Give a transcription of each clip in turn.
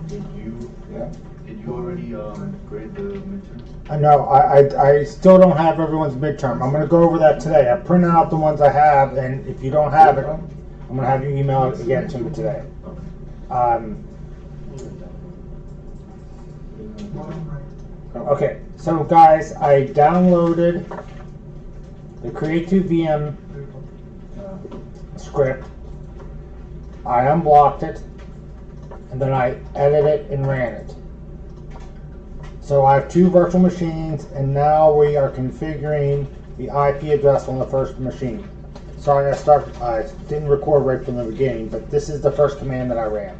Did you already grade the midterm? No, I still don't have everyone's midterm. I'm going to go over that today. I printed out the ones I have, and if you don't have it, I'm going to have you email it again to me today. Okay, so guys, I downloaded the Create2VM script. I unblocked it, and then I edited it and ran it. So I have 2 virtual machines, and now we are configuring the IP address on the first machine. Sorry, I didn't record right from the beginning, but this is the first command that I ran.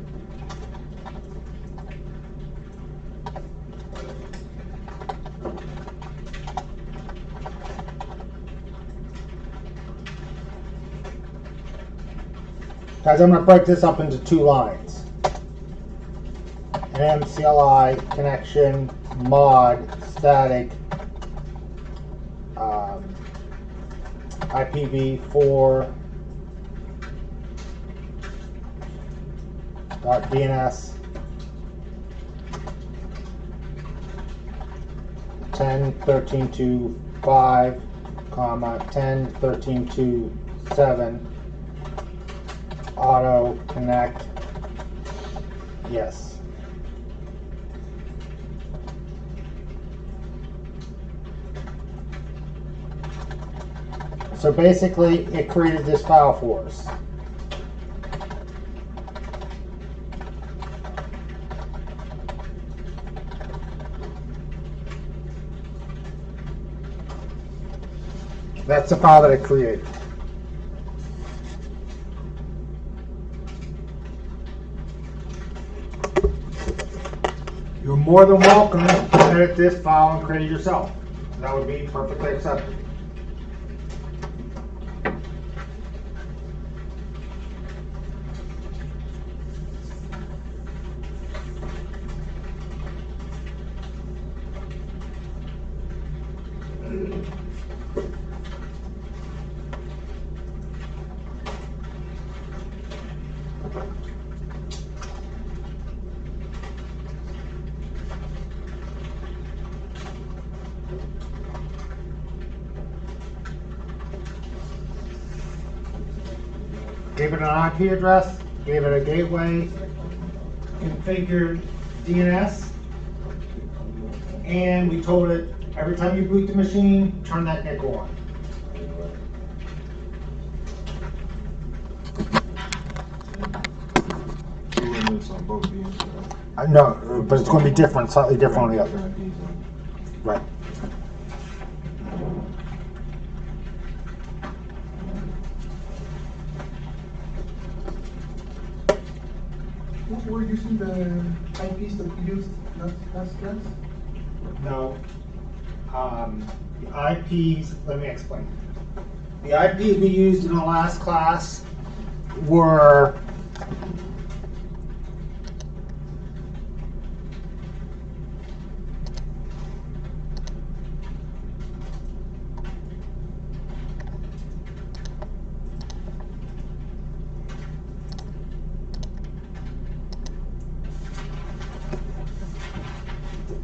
Guys, I'm going to break this up into 2 lines. MCLI connection mod static IPv4 .dns 10.13.2.5, 10.13.2.7 auto connect yes. So basically, it created this file for us. That's the file that it created. You're more than welcome to edit this file and create it yourself. That would be perfectly acceptable. Gave it an IP address, gave it a gateway, configured DNS, and we told it every time you boot the machine, turn that nickel on. No, but it's going to be different, slightly different on the other. Right. Were you using the IPs that we used last class? No. The IPs, let me explain. The IPs we used in the last class were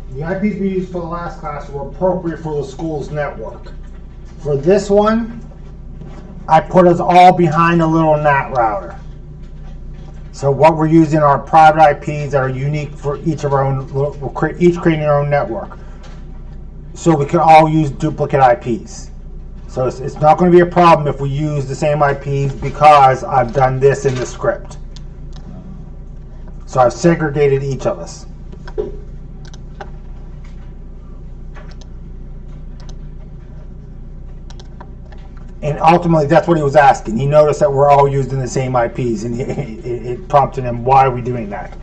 the IPs we used for the last class were appropriate for the school's network. For this one, I put us all behind a little NAT router. So what we're using are private IPs that are unique for each of our own, we're each creating our own network. So we can all use duplicate IPs. So it's not going to be a problem if we use the same IPs because I've done this in the script. So I've segregated each of us. And ultimately, that's what he was asking. He noticed that we're all using the same IPs, and it prompted him, why are we doing that?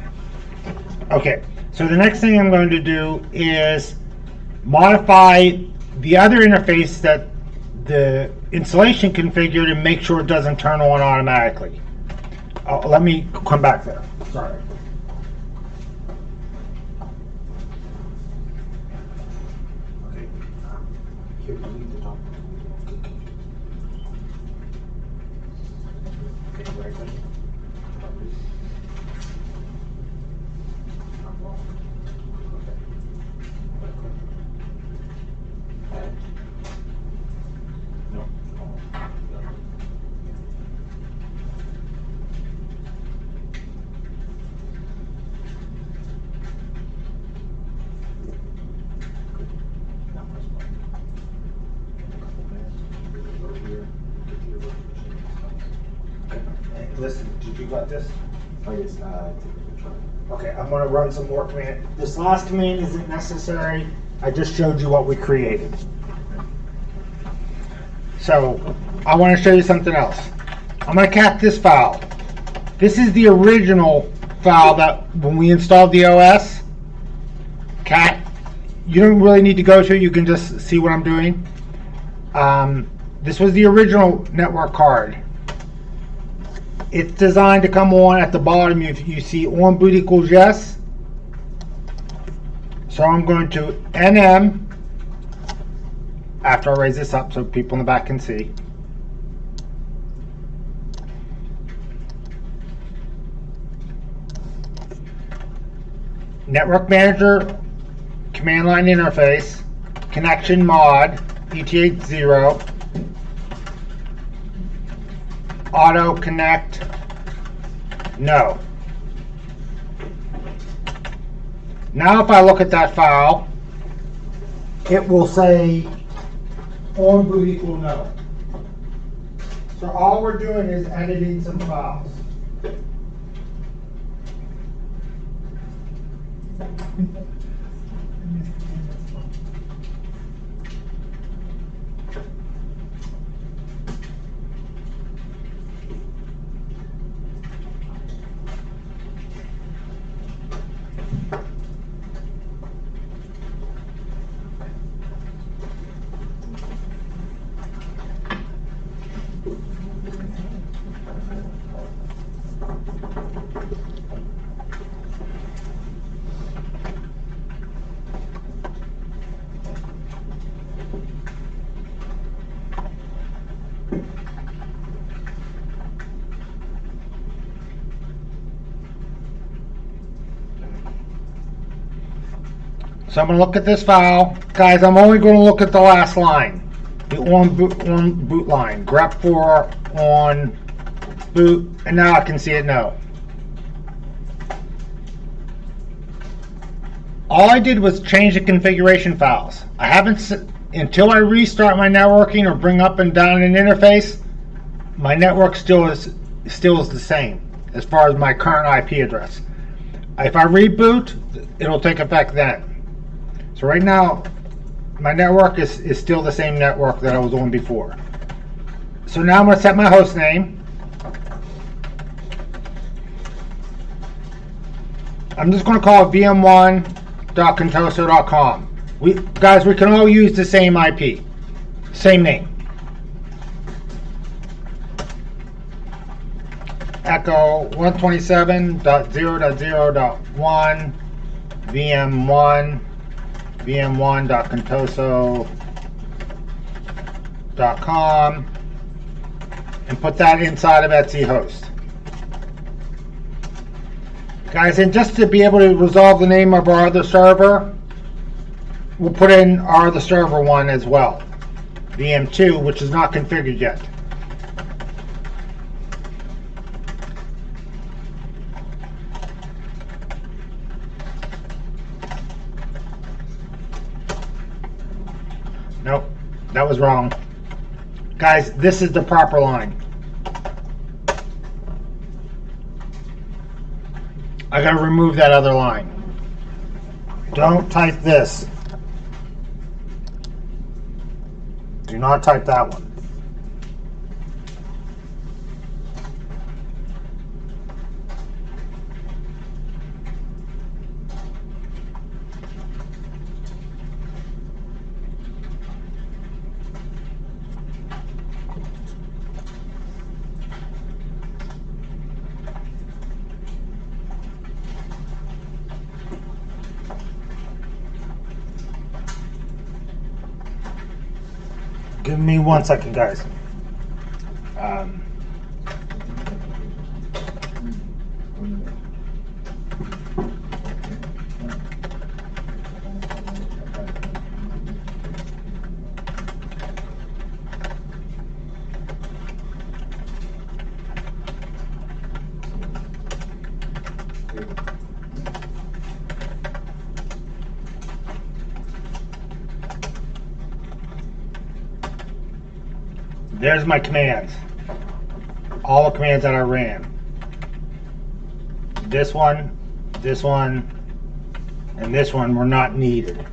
Okay, so the next thing I'm going to do is modify the other interface that the installation configured and make sure it doesn't turn on automatically. Let me come back there. Sorry. Okay. Here, delete the top. Listen, did you got this? Oh yes, take a picture. Okay, I'm gonna run some more command. This last command isn't necessary. I just showed you what we created. So, I wanna show you something else. I'm gonna cat this file. This is the original file that when we installed the OS, cat, you don't really need to go to it, you can just see what I'm doing. This was the original network card. It's designed to come on at the bottom. If you see on boot equals yes. So I'm going to NM, after I raise this up so people in the back can see. Network Manager, command line interface, connection mod, ETH0, auto connect, no. Now if I look at that file, it will say on boot equal no. So all we're doing is editing some files. So I'm going to look at this file. Guys, I'm only going to look at the last line. The on boot line. grep4 on boot. And now I can see it no. All I did was change the configuration files. I haven't, until I restart my networking or bring up and down an interface, my network still is the same as far as my current IP address. If I reboot, it'll take effect then. So right now, my network is still the same network that I was on before. So now I'm going to set my host name. I'm just going to call it vm1.contoso.com. Guys, we can all use the same IP, same name. Echo 127.0.0.1 VM1 vm1.contoso.com and put that inside of Etsy host. Guys, and just to be able to resolve the name of our other server, we'll put in our other server one as well, VM2, which is not configured yet. Nope, that was wrong. Guys, this is the proper line. I gotta remove that other line. Don't type this. Do not type that one. Give me 1 second, guys. There's my commands. All the commands that I ran. this one, and this one were not needed.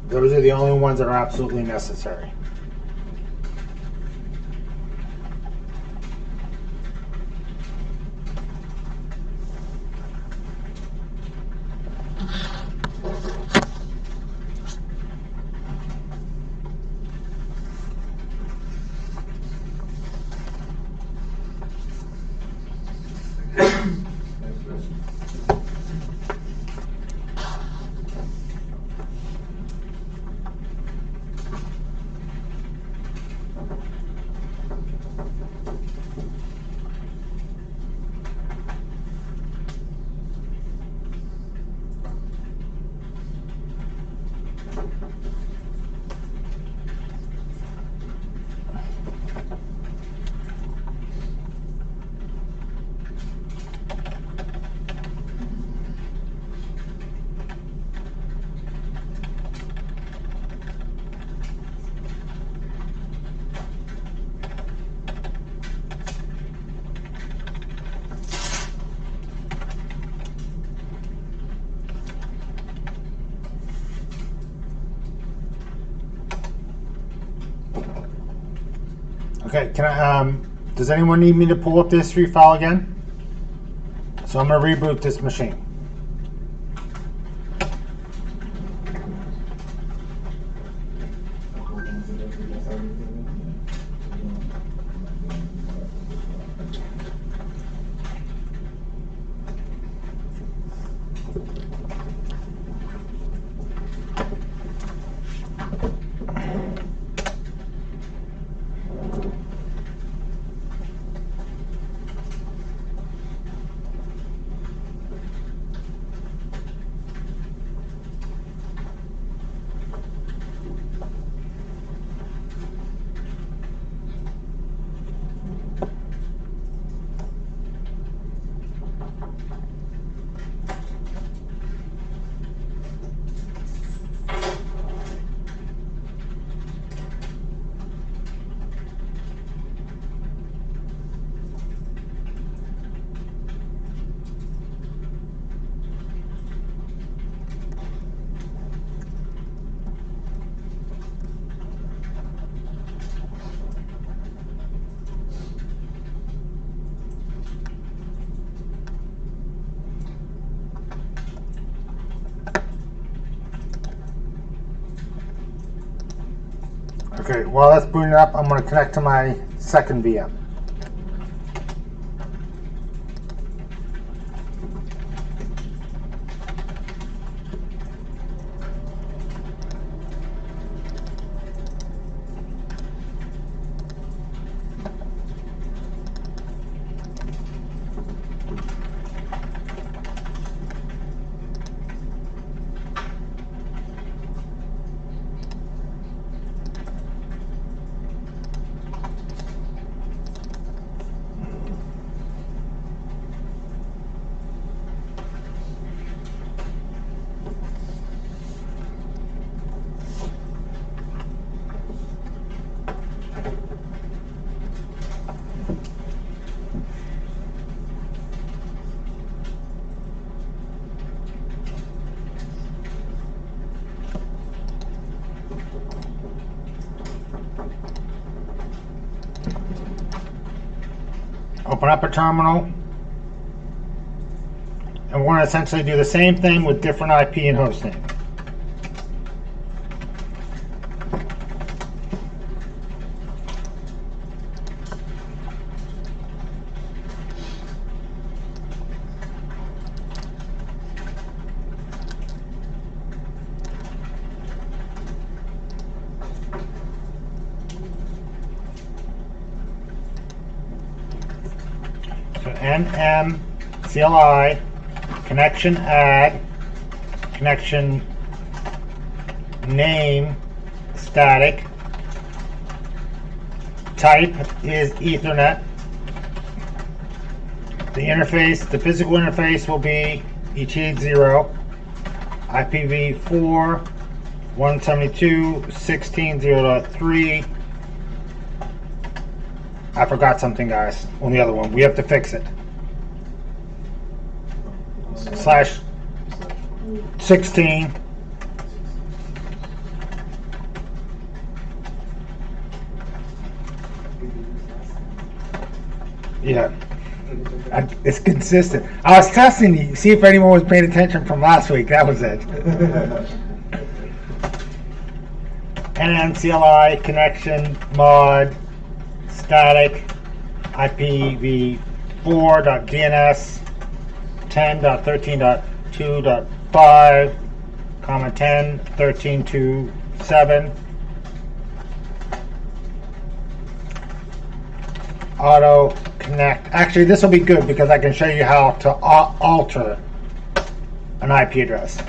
Those are the only ones that are absolutely necessary. Okay, does anyone need me to pull up the history file again? So I'm going to reboot this machine. Okay, while that's booting up, I'm going to connect to my second VM. Open up a terminal, and we're going to essentially do the same thing with different IP and host name. So NM CLI connection add connection name static type is Ethernet. The interface, the physical interface will be ETH0 IPv4 172.16.0.3 I forgot something, guys, on the other one. We have to fix it. Slash 16. Yeah. It's consistent. I was testing you, see if anyone was paying attention from last week. That was it. NNCLI connection mod static IPv4.DNS 10.13.2.5 comma 10.13.2.7 auto connect. Actually, this will be good because I can show you how to alter an IP address.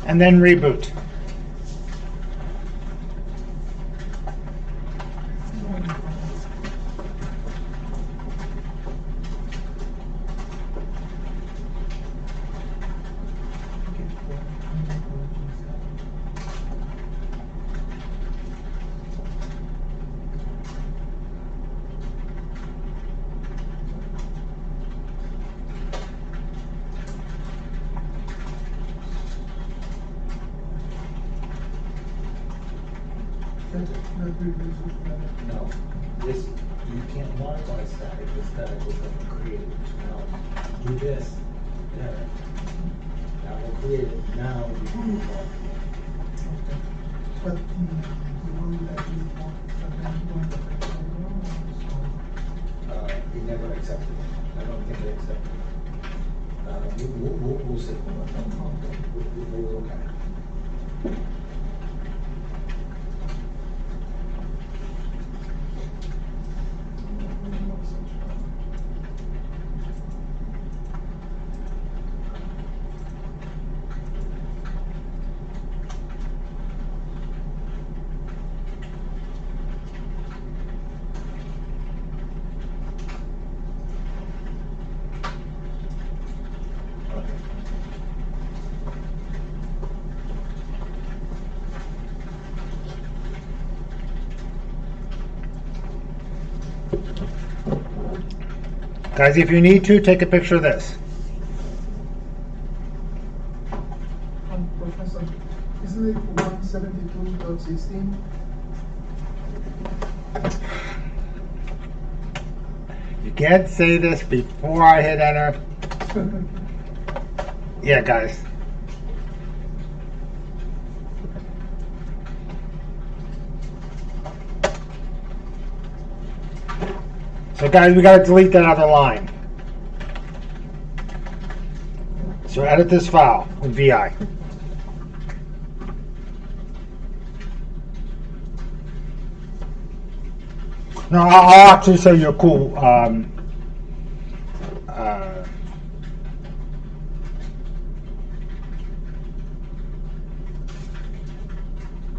And then reboot. No, this, you can't modify static, the static was never created. Now, do this, there. Now we'll create it, now you can move on. But the one that you want, He never accepted it. I don't think he accepted it. We'll see. We'll look at it. Guys, if you need to, take a picture of this. Professor, isn't it 172.16? You can't say this before I hit enter. Yeah, guys. So guys, we gotta delete that other line. So edit this file with VI. No, I'll actually show you a cool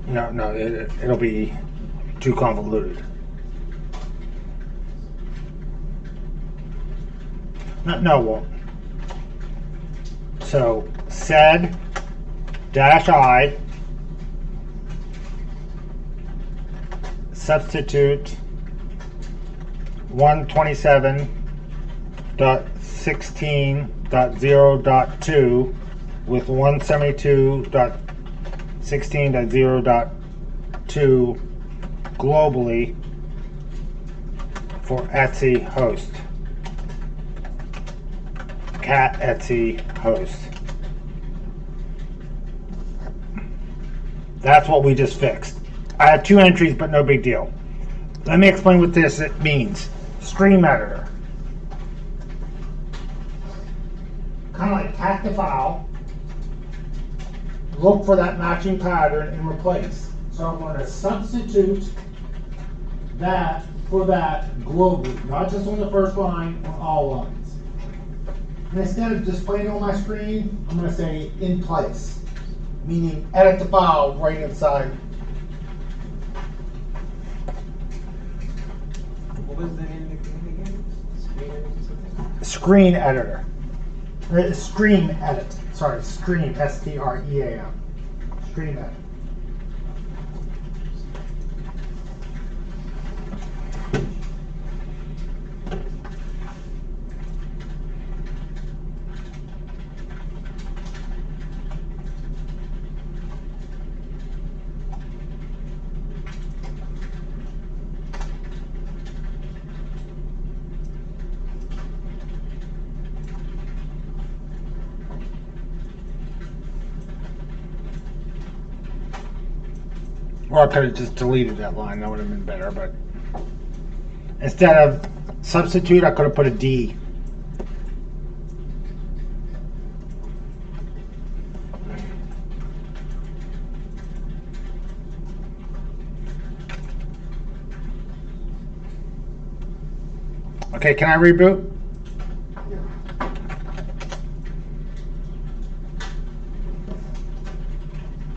no, it'll be too convoluted. No, it won't. So sed -I substitute 127.16.0.2 with 172.16.0.2 globally for Etsy host. Cat Etsy host. That's what we just fixed. I have 2 entries, but no big deal. Let me explain what this means. Stream editor. Kind of like cat the file. Look for that matching pattern and replace. So I'm going to substitute that for that globally, not just on the first line, on all lines. And instead of displaying it on my screen, I'm going to say in place, meaning edit the file right inside. What was the name of the game again? Screen editor. Stream edit. Sorry, stream, S-T-R-E-A-M. Stream edit. Or I could have just deleted that line, that would have been better, but instead of substitute, I could have put a D. Okay, can I reboot?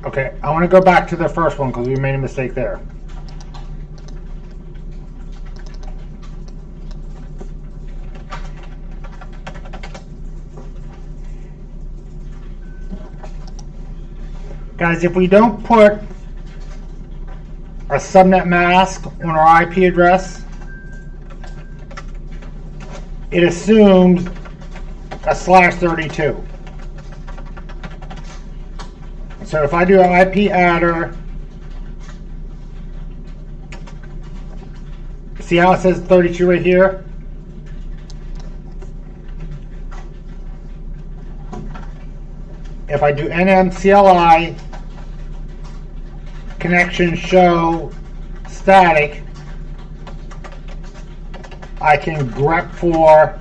Okay, I want to go back to the first one because we made a mistake there. Guys, if we don't put a subnet mask on our IP address, it assumes a /32. So if I do an IP adder, see how it says 32 right here? If I do NMCLI connection show static, I can grep for,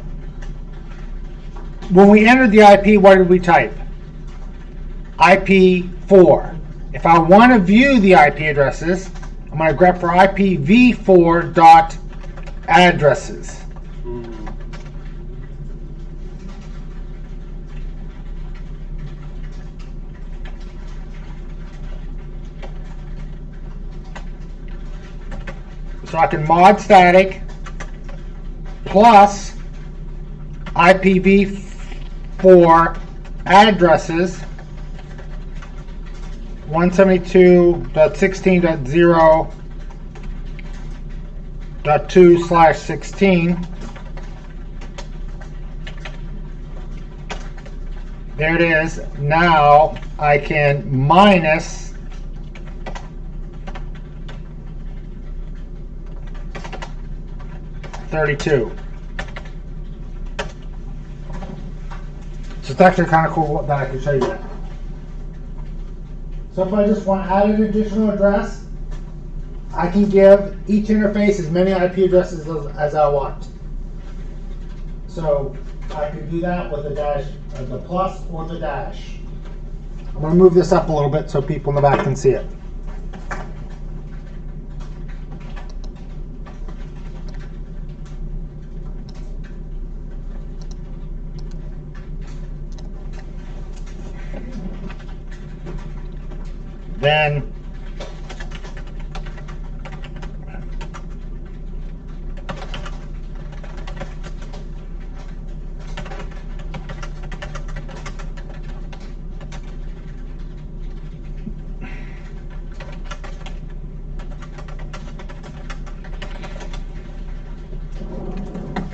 when we entered the IP, what did we type? IP4. If I want to view the IP addresses, I'm going to grep for IPv4 dot addresses. So I can mod static plus IPv4 addresses 172.16.0.2/16. There it is. Now I can minus .32. So it's actually kind of cool that I can show you that. So if I just want to add an additional address, I can give each interface as many IP addresses as I want. So I can do that with the dash, the plus or the dash. I'm going to move this up a little bit so people in the back can see it. Then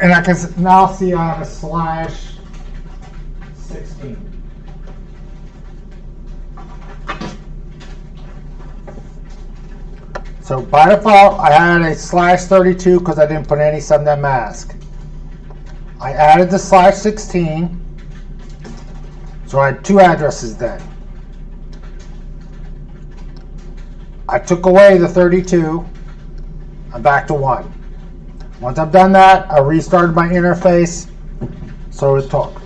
and I can now see I have a /16. So by default, I had a /32 because I didn't put any subnet mask. I added the /16, so I had 2 addresses then. I took away the 32, I'm back to 1. Once I've done that, I restarted my interface, so it took.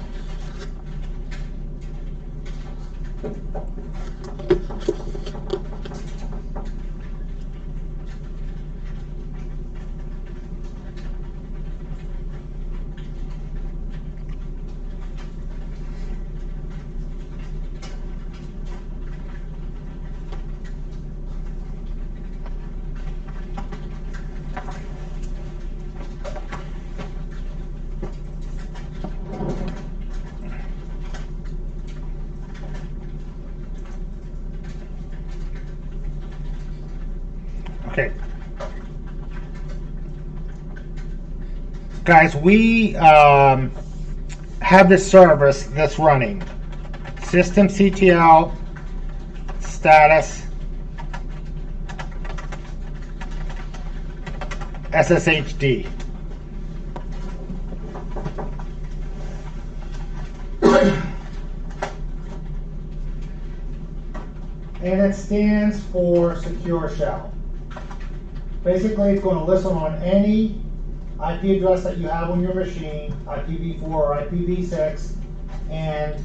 Okay. Guys, we have this service that's running. System CTL status SSHD. And it stands for Secure Shell. Basically, it's going to listen on any IP address that you have on your machine, IPv4 or IPv6, and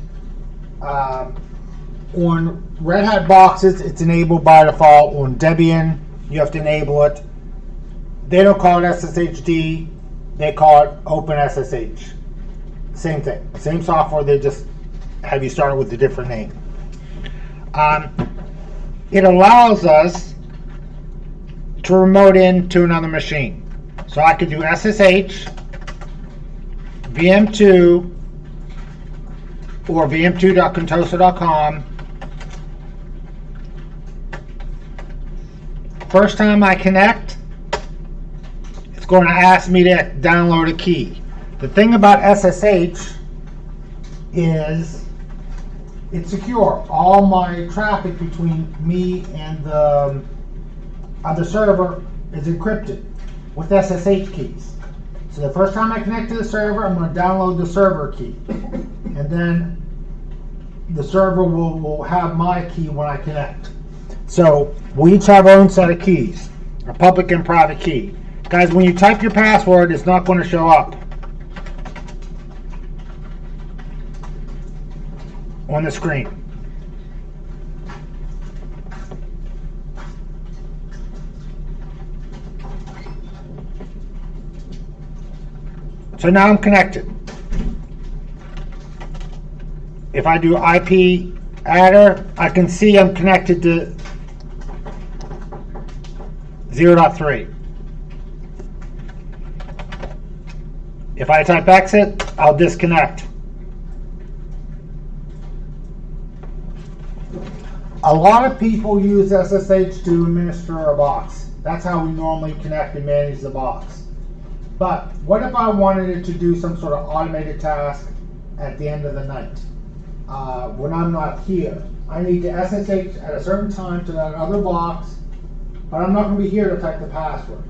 on Red Hat boxes, it's enabled by default. On Debian, you have to enable it. They don't call it SSHD, they call it OpenSSH. Same thing, same software, they just have you start with a different name. It allows us to remote in to another machine. So I could do SSH, VM2, or vm2.contoso.com. First time I connect, it's going to ask me to download a key. The thing about SSH is it's secure. All my traffic between me and the other server is encrypted with SSH keys. So the first time I connect to the server, I'm going to download the server key. And then the server will have my key when I connect. So we each have our own set of keys, a public and private key. Guys, when you type your password, it's not going to show up on the screen. So now I'm connected. If I do IP adder, I can see I'm connected to 0.3. If I type exit, I'll disconnect. A lot of people use SSH to administer a box. That's how we normally connect and manage the box. But what if I wanted it to do some sort of automated task at the end of the night? When I'm not here, I need to SSH at a certain time to that other box, but I'm not going to be here to type the password.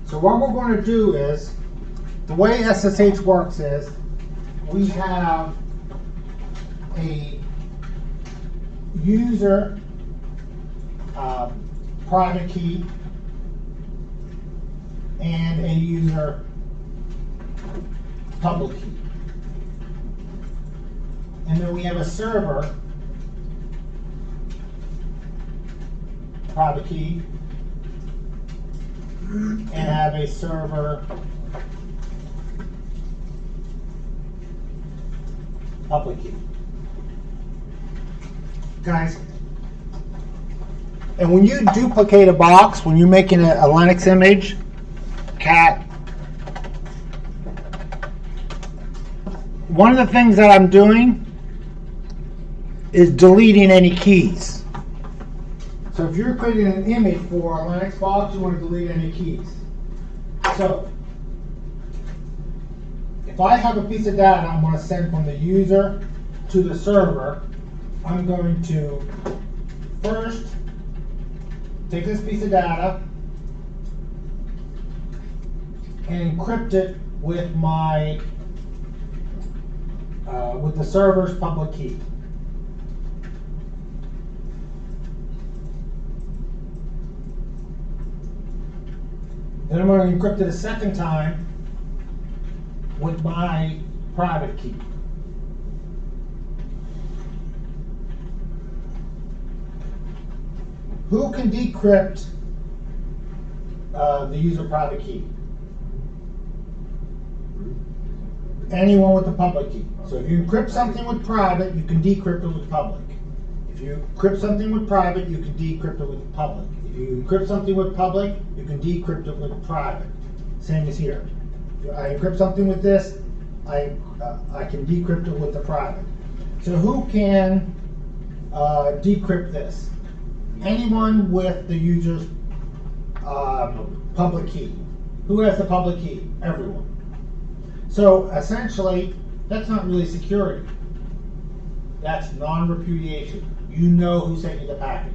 So what we're going to do is, the way SSH works is, we have a user private key and a user public key. And then we have a server private key and have a server public key. Guys, and when you duplicate a box, when you're making a Linux image, cat, one of the things that I'm doing is deleting any keys. So if you're creating an image for a Linux box, you want to delete any keys. So if I have a piece of data I want to send from the user to the server, I'm going to first take this piece of data and encrypt it with my with the server's public key. Then I'm going to encrypt it a second time with my private key. Who can decrypt the user private key? Anyone with the public key. So if you encrypt something with private, you can decrypt it with public. If you encrypt something with private, you can decrypt it with public. If you encrypt something with public, you can decrypt it with private. Same as here. If I encrypt something with this, I can decrypt it with the private. So who can decrypt this? Anyone with the user's public key. Who has the public key? Everyone. So essentially, that's not really security. That's non-repudiation. You know who sent you the packet.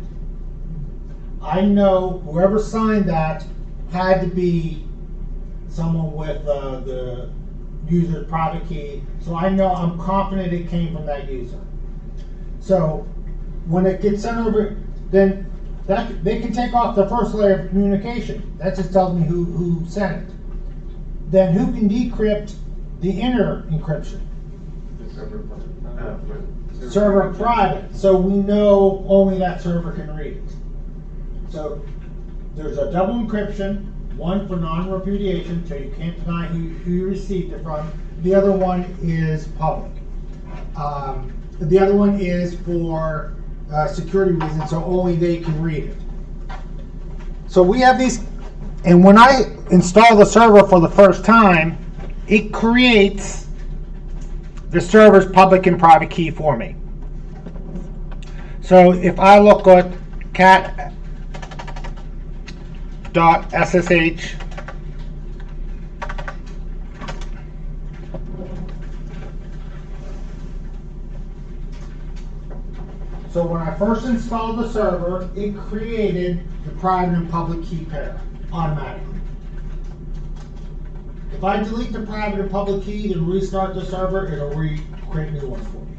I know whoever signed that had to be someone with the user's private key. So I know, I'm confident it came from that user. So when it gets sent over, then they can take off the first layer of communication. That just tells me who sent it. Then who can decrypt the inner encryption? The server Server private. So we know only that server can read it. So there's a double encryption, one for non-repudiation, so you can't deny who you received it from. The other one is public. The other one is for security reasons, so only they can read it. So we have these, and when I install the server for the first time, it creates the server's public and private key for me. So if I look at cat.ssh, so when I first installed the server, it created the private and public key pair automatically. If I delete the private and public key and restart the server, it'll create new ones for me.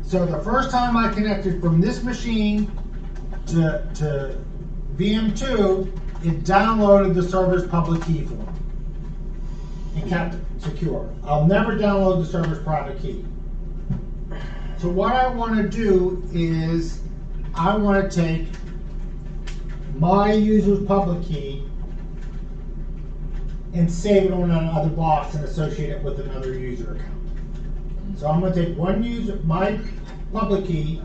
So the first time I connected from this machine to VM2, it downloaded the server's public key for me and kept it secure. I'll never download the server's private key. So what I want to do is I want to take my user's public key and save it on another box and associate it with another user account. So I'm going to take one user, my public key,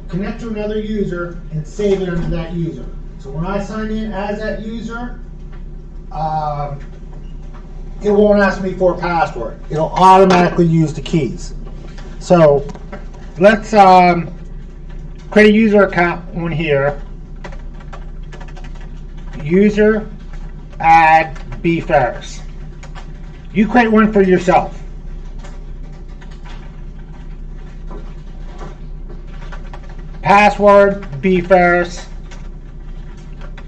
connect to another user, and save it under that user. So when I sign in as that user, it won't ask me for a password. It'll automatically use the keys. So let's create a user account on here. User add B Ferris. You create one for yourself. Password B Ferris,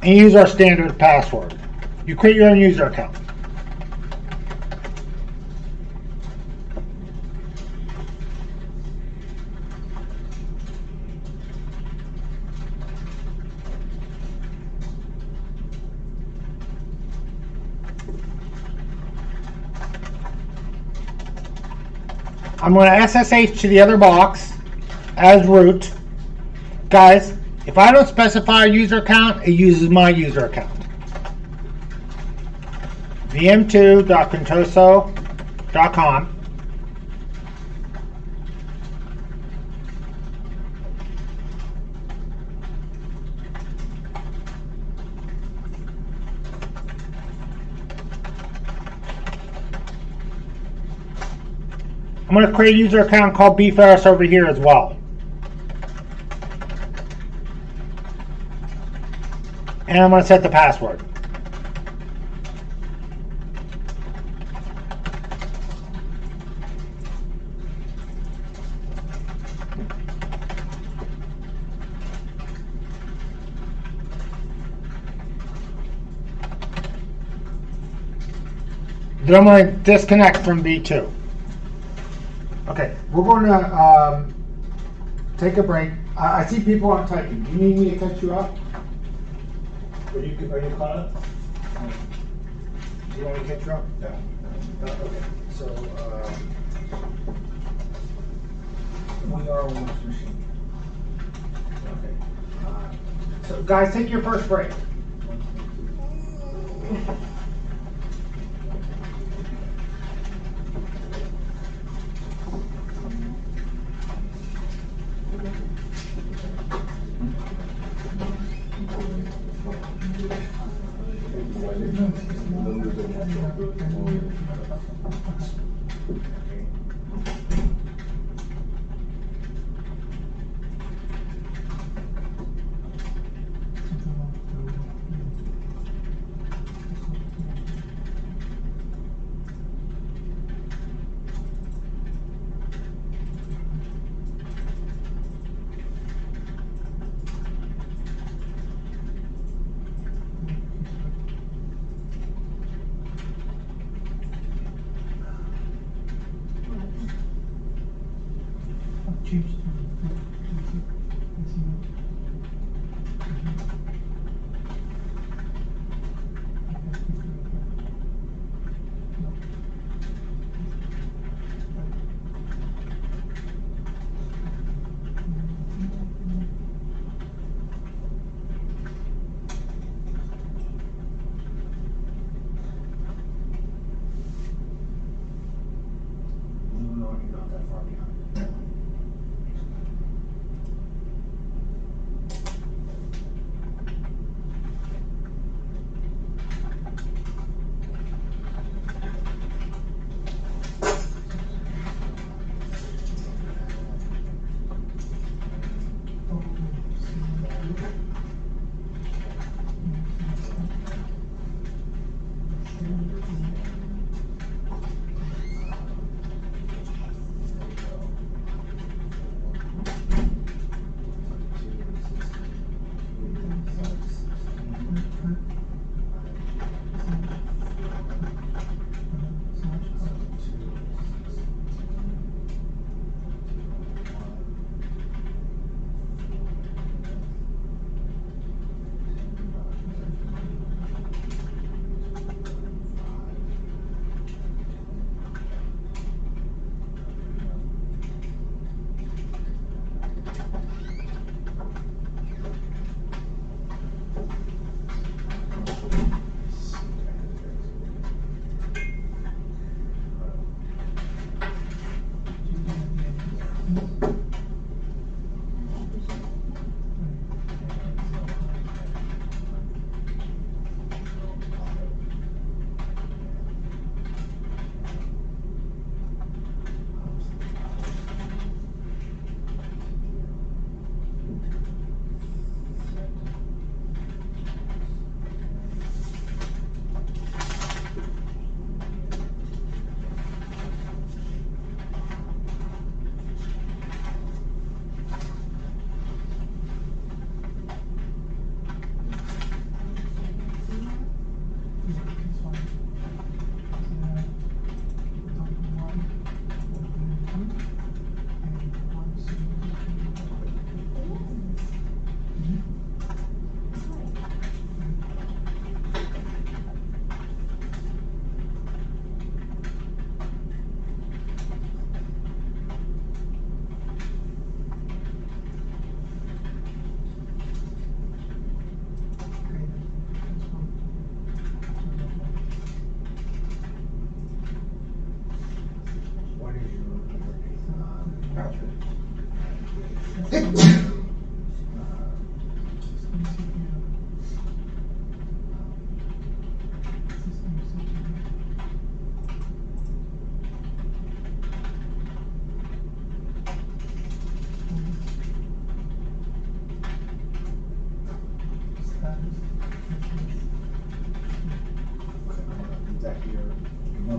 and use our standard password. You create your own user account. I'm going to SSH to the other box as root. Guys, if I don't specify a user account, it uses my user account. vm2.contoso.com. I'm going to create a user account called bferris over here as well. And I'm going to set the password. Then I'm going to disconnect from B2. Okay, we're going to take a break. I see people aren't typing. Do you need me to catch you up? Are you caught up? Do you want me to catch you up? No. Okay. So we are on this machine. Okay. So guys, take your first break. Not that far behind.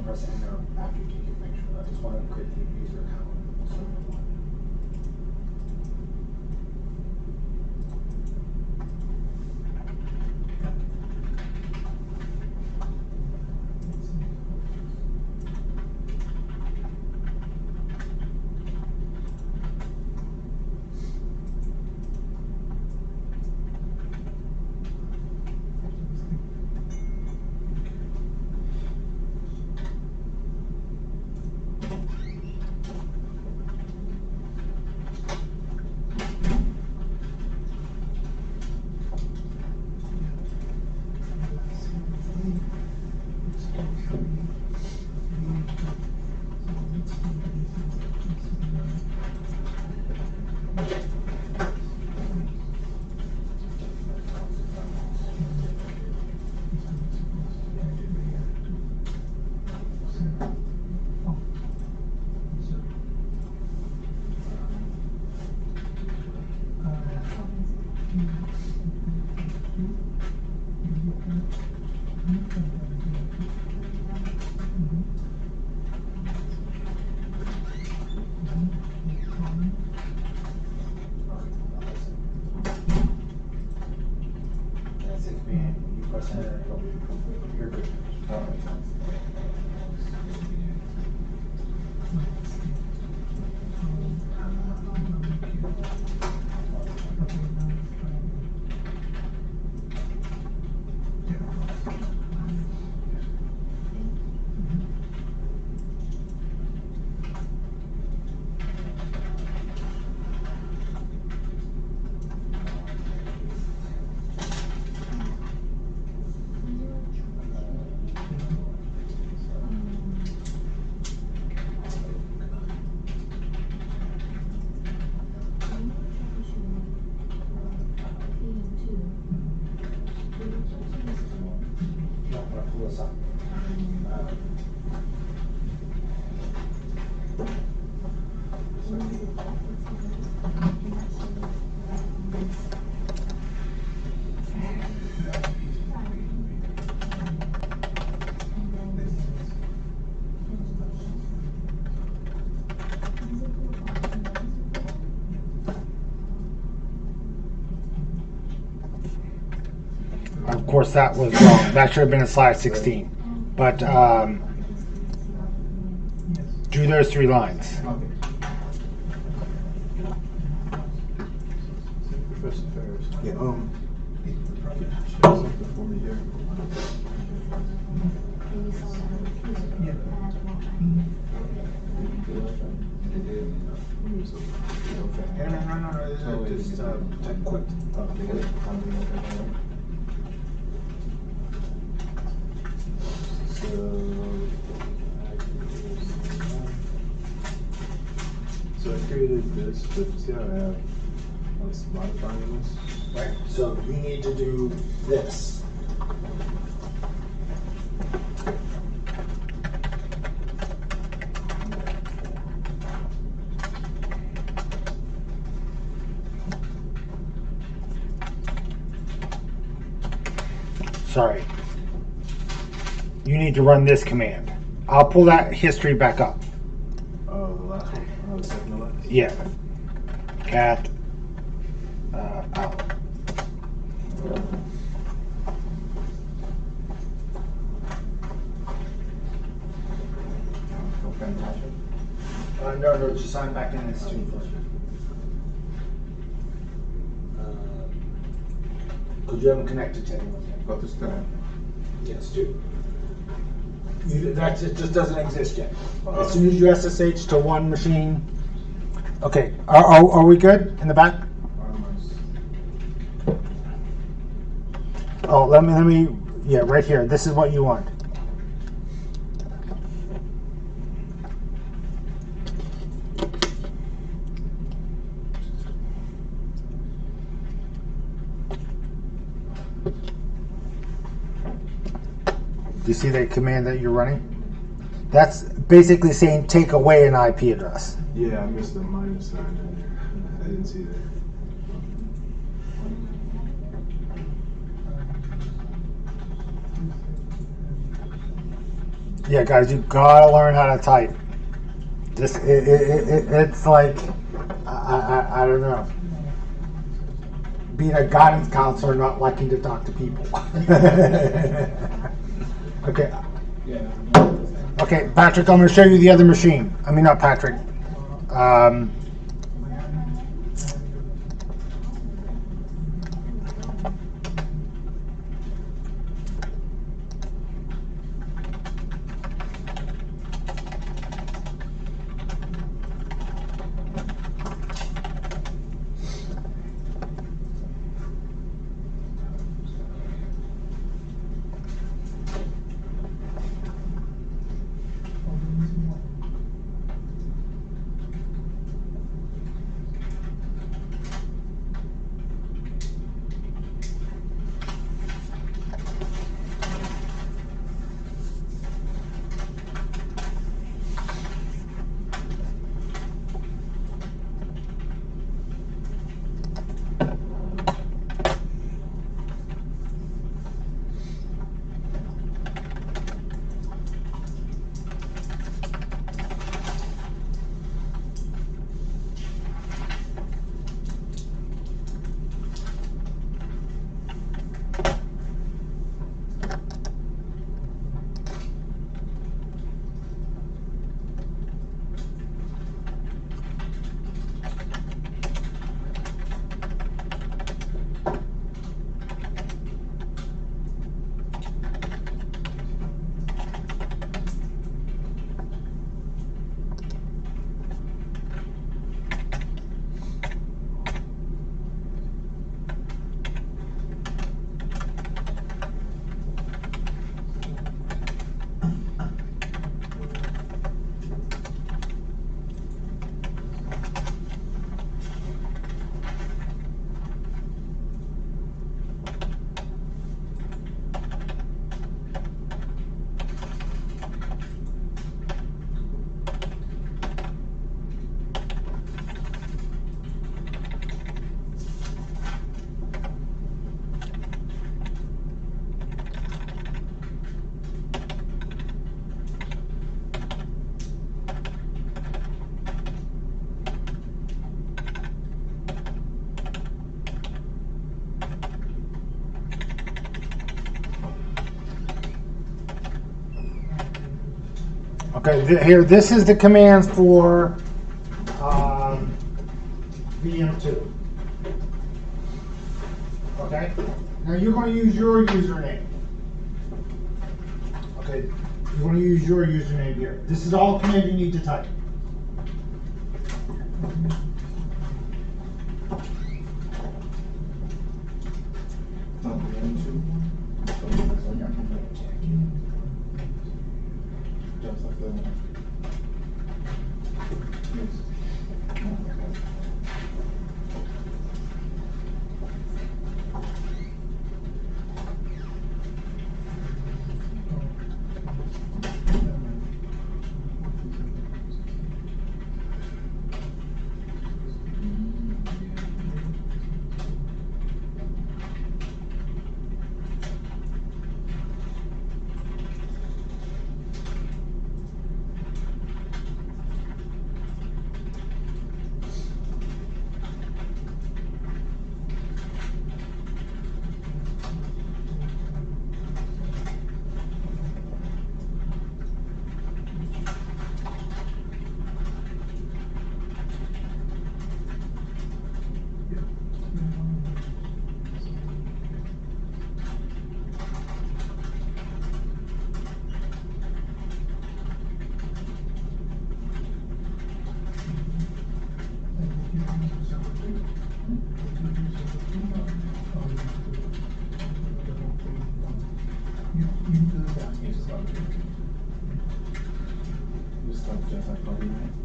Press enter after you take your picture. I just want to create the user account. command, you press enter, you're good. No, I'm gonna pull this up. Of course, that was wrong. That should have been a slide 16. But do those 3 lines. Professor Ferris. Yeah, Something for me here. no, Just type quick. So I created this, but see how I was modifying this? Right. So you need to do this. Sorry. You need to run this command. I'll pull that history back up. Oh, the last one. Oh, the second to last? Yeah. Cat. Out. No, just sign back in this too first. Could you have them connected to anyone? About this time. Yes, do. That just doesn't exist yet. As soon as you SSH to one machine. Okay, are we good in the back? Oh, let me, yeah, right here. This is what you want. Do you see that command that you're running? That's basically saying take away an IP address. Yeah, I missed the minus sign in there. I didn't see that. Yeah, guys, you gotta learn how to type. It's like I don't know. Being a guidance counselor, not liking to talk to people. Okay. Okay, Patrick, I'm going to show you the other machine. I mean, not Patrick. Okay, here, this is the commands for VM2. Okay? Now you're going to use your username. Okay, you're going to use your username here. This is all command you need to type.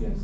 Yes.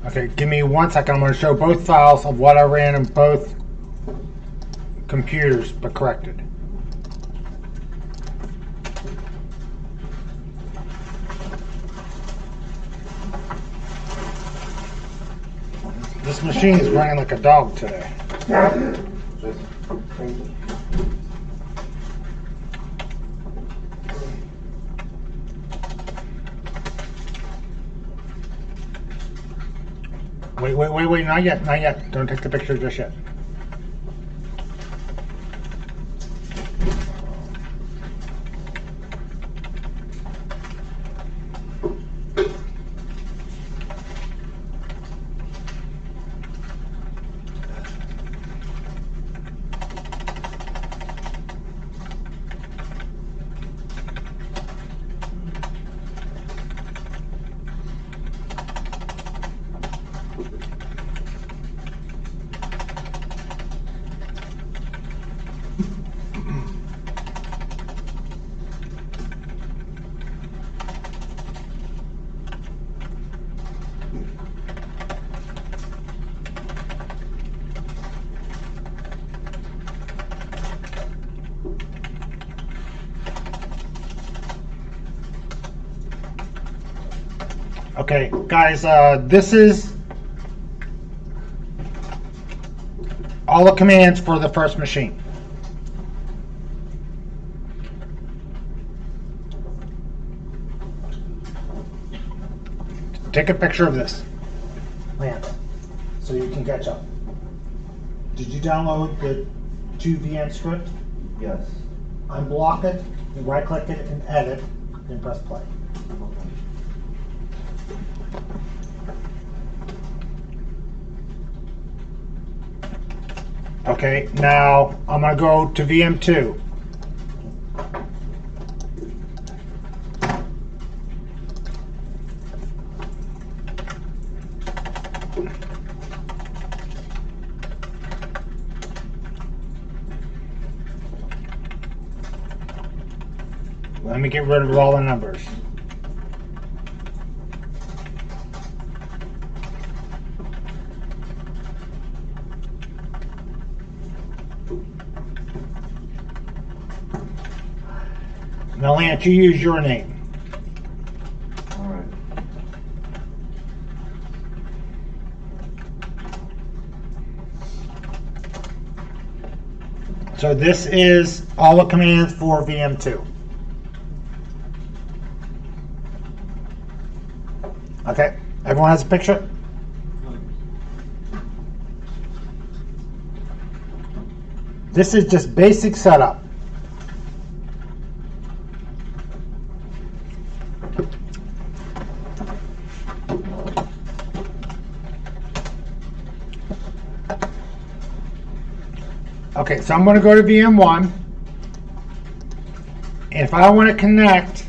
Okay, give me 1 second. I'm going to show both files of what I ran in both computers, but corrected. This machine is running like a dog today. Wait, not yet, not yet. Don't take the picture just yet. Okay, guys, this is all the commands for the first machine. Take a picture of this, Lance, so you can catch up. Did you download the 2VM script? Yes. Unblock it, right click it and edit, then press play. Okay, now I'm gonna go to VM2. Let me get rid of all the numbers. Now, Lance, you use your name. All right. So this is all the commands for VM2. Okay, everyone has a picture? This is just basic setup. Okay, so I'm going to go to VM1. And if I want to connect,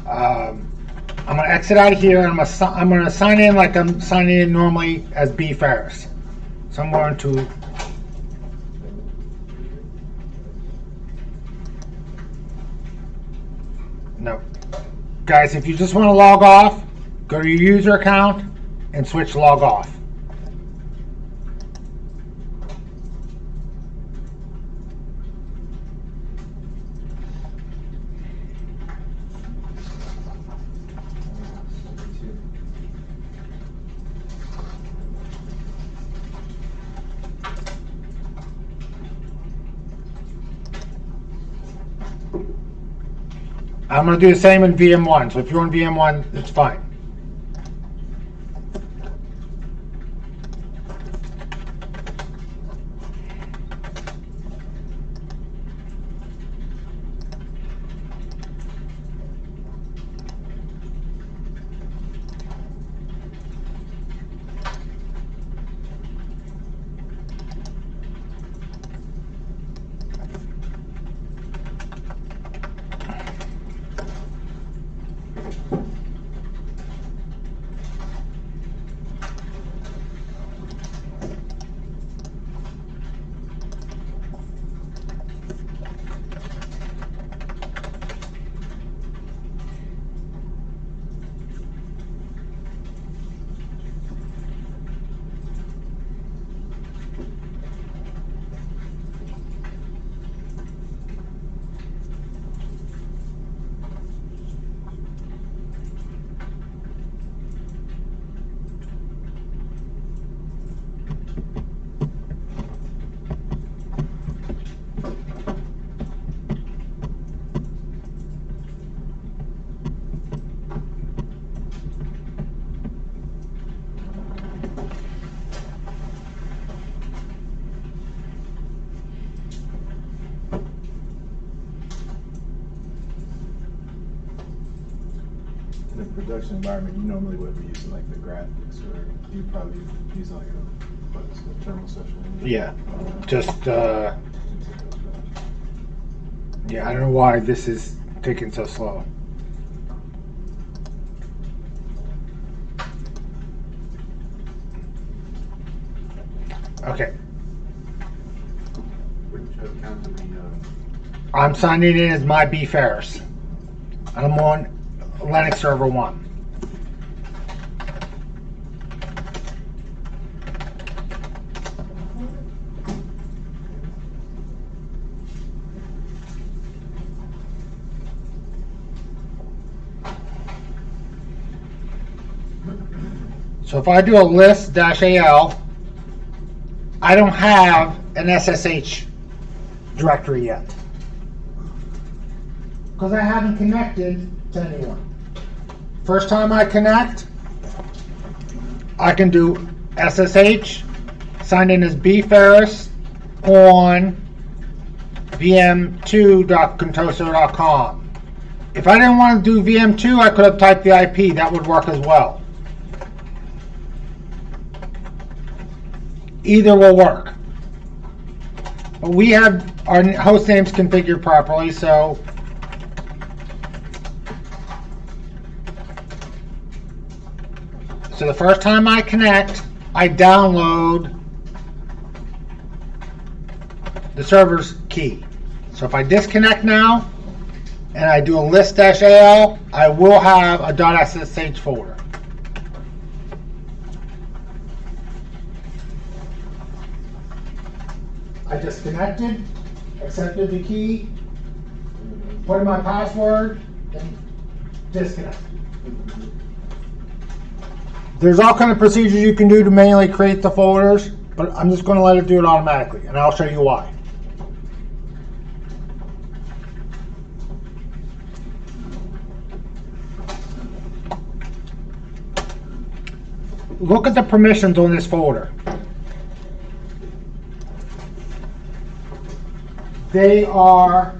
I'm going to exit out of here and I'm going to sign in like I'm signing in normally as B Ferris. So I'm going to no. Guys, if you just want to log off, go to your user account and switch log off. I'm going to do the same in VM1, so if you're on VM1, it's fine. In a production environment, you normally would be using like the graphics, or you'd probably use like a terminal session. Yeah, just, yeah, I don't know why this is taking so slow. Okay, Which account do we, I'm signing in as my B Ferris. And I'm on Linux Server 1. So if I do a list-al, I don't have an SSH directory yet. Because I haven't connected to anyone. First time I connect, I can do SSH, signed in as B. Ferris on vm2.contoso.com. If I didn't want to do VM2, I could have typed the IP. That would work as well. Either will work. But we have our host names configured properly, so the first time I connect, I download the server's key. So if I disconnect now and I do a list-al, I will have a .ssh folder. I disconnected, accepted the key, put in my password, and disconnect. There's all kind of procedures you can do to manually create the folders, but I'm just going to let it do it automatically, and I'll show you why. Look at the permissions on this folder. They are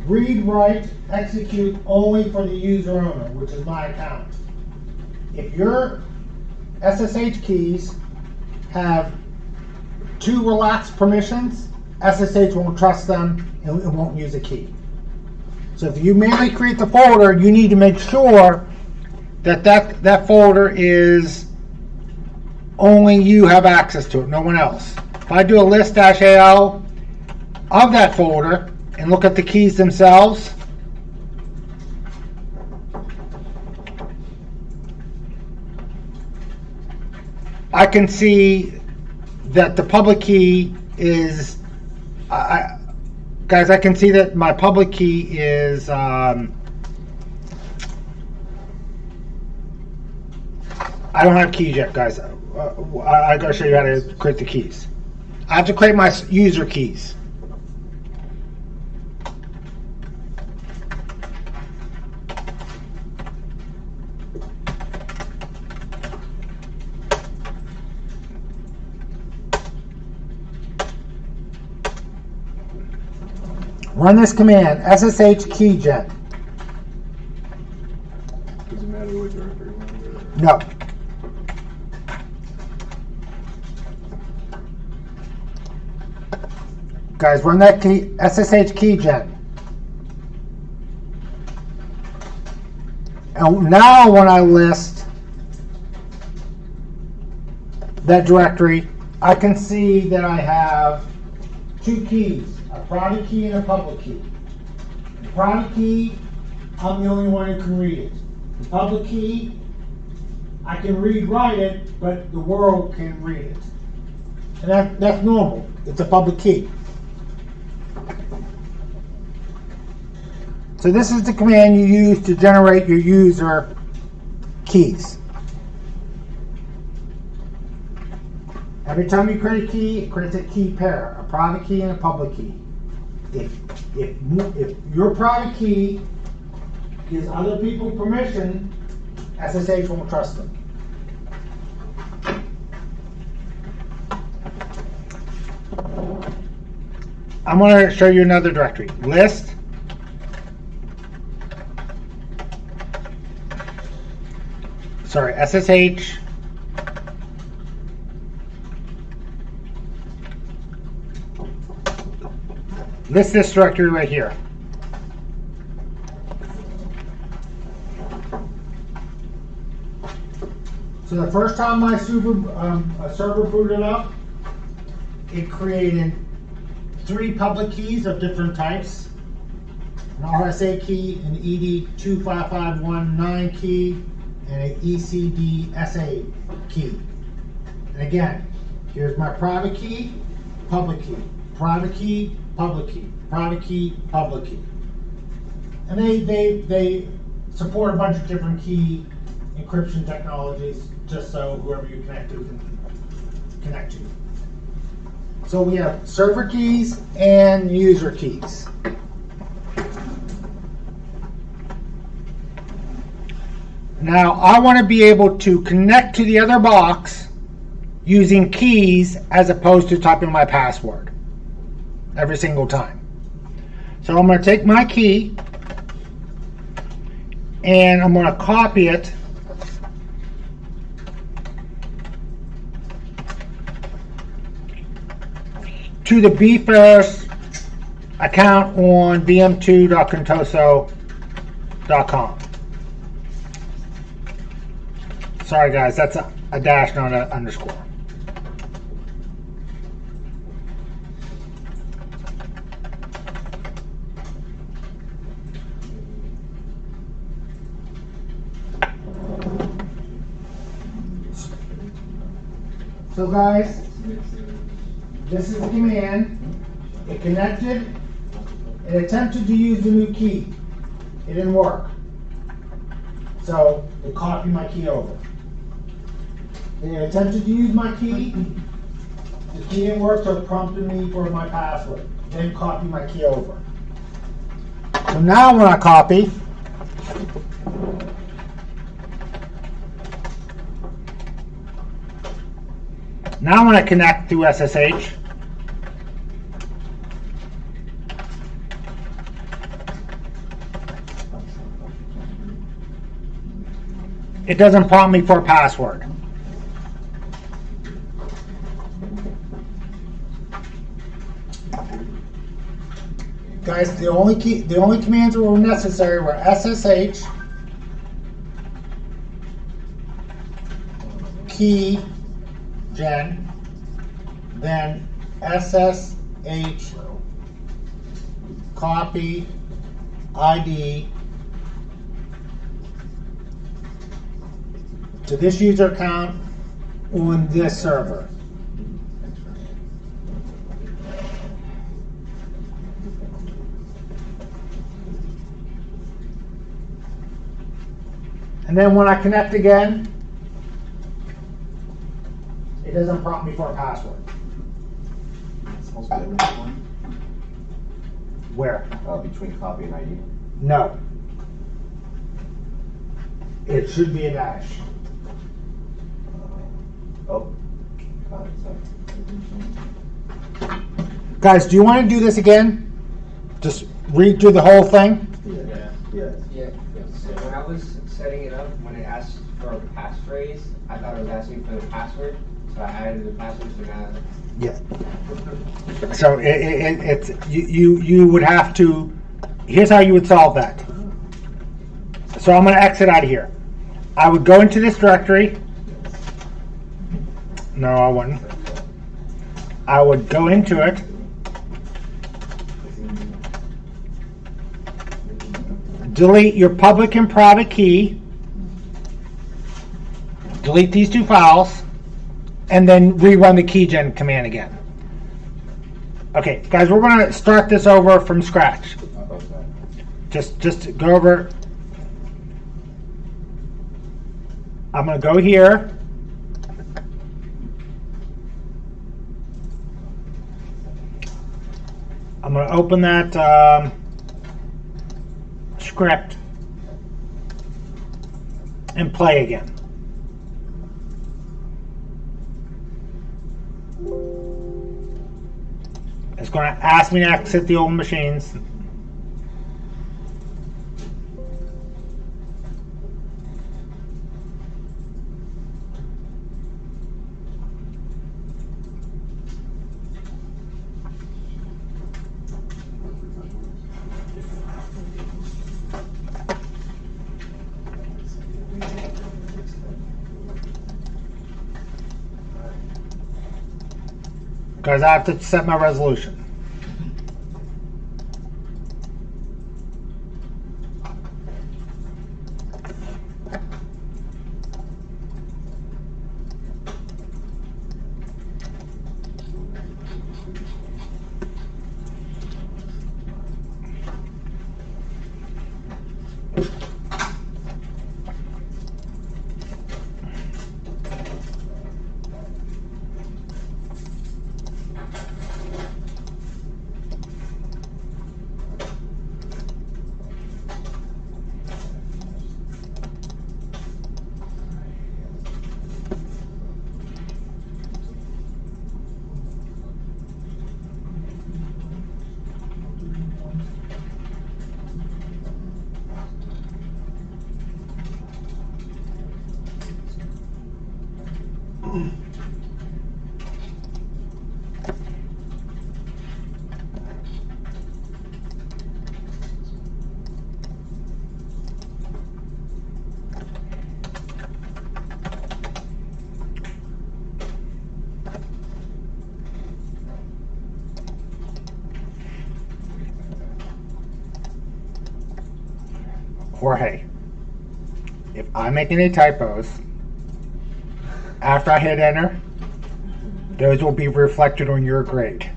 read, write, execute only for the user owner, which is my account. If your SSH keys have too relaxed permissions, SSH won't trust them and it won't use a key. So if you manually create the folder, you need to make sure that folder is only you have access to it, no one else. If I do a list-al of that folder and look at the keys themselves, I can see that the public key is, guys, I can see that my public key is, I don't have keys yet, guys. I gotta show you how to create the keys. I have to create my user keys. Run this command, SSH keygen. Does it matter what directory we're in? No. Guys, run that key, SSH keygen. And now when I list that directory, I can see that I have two keys. A private key and a public key. The private key, I'm the only one who can read it. The public key, I can write it, but the world can read it. And that's normal. It's a public key. So this is the command you use to generate your user keys. Every time you create a key, it creates a key pair, a private key and a public key. If your private key gives other people permission, SSH won't trust them. I'm going to show you another directory. List. Sorry, SSH. List this directory right here. So the first time my server booted up, it created 3 public keys of different types: an RSA key, an ED25519 key, and an ECDSA key. And again, here's my private key, public key, private key, public key, private key, public key. And they support a bunch of different key encryption technologies, just so whoever you connect to can connect to. So we have server keys and user keys. Now I want to be able to connect to the other box using keys as opposed to typing my password every single time. So I'm going to take my key and I'm going to copy it to the BFerris account on bm2.contoso.com. Sorry guys, that's a dash, not an underscore. So guys, this is the command. It connected. It attempted to use the new key. It didn't work. So it copied my key over. It attempted to use my key. The key didn't work, so it prompted me for my password. Then copy my key over. So now when I copy, now when I connect through SSH, it doesn't prompt me for a password. Guys, the only commands that were necessary were SSH, key gen, then SSH, copy, ID, to this user account on this server. And then when I connect again, it doesn't prompt me for a password. It's supposed to be a link one, Where? between copy and ID. No. It should be a dash. Oh, got it, sorry. Guys, do you want to do this again? Just read through the whole thing? Yeah. Yeah. Yeah, so when I was setting it up, when it asked for a passphrase, I thought it was asking for the password, so I added the password, so now. Yeah. So it's you would have to. Here's how you would solve that. So I'm going to exit out of here. I would go into this directory. No, I wouldn't. I would go into it. Delete your public and private key. Delete these two files. And then rerun the keygen command again. Okay, guys, we're going to start this over from scratch. Just go over. I'm going to go here. I'm going to open that script and play again. It's going to ask me to exit the old machines. Guys, I have to set my resolution. Jorge, if I make any typos, after I hit enter, those will be reflected on your grade.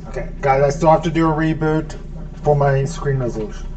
Okay, guys, I still have to do a reboot for my screen resolution.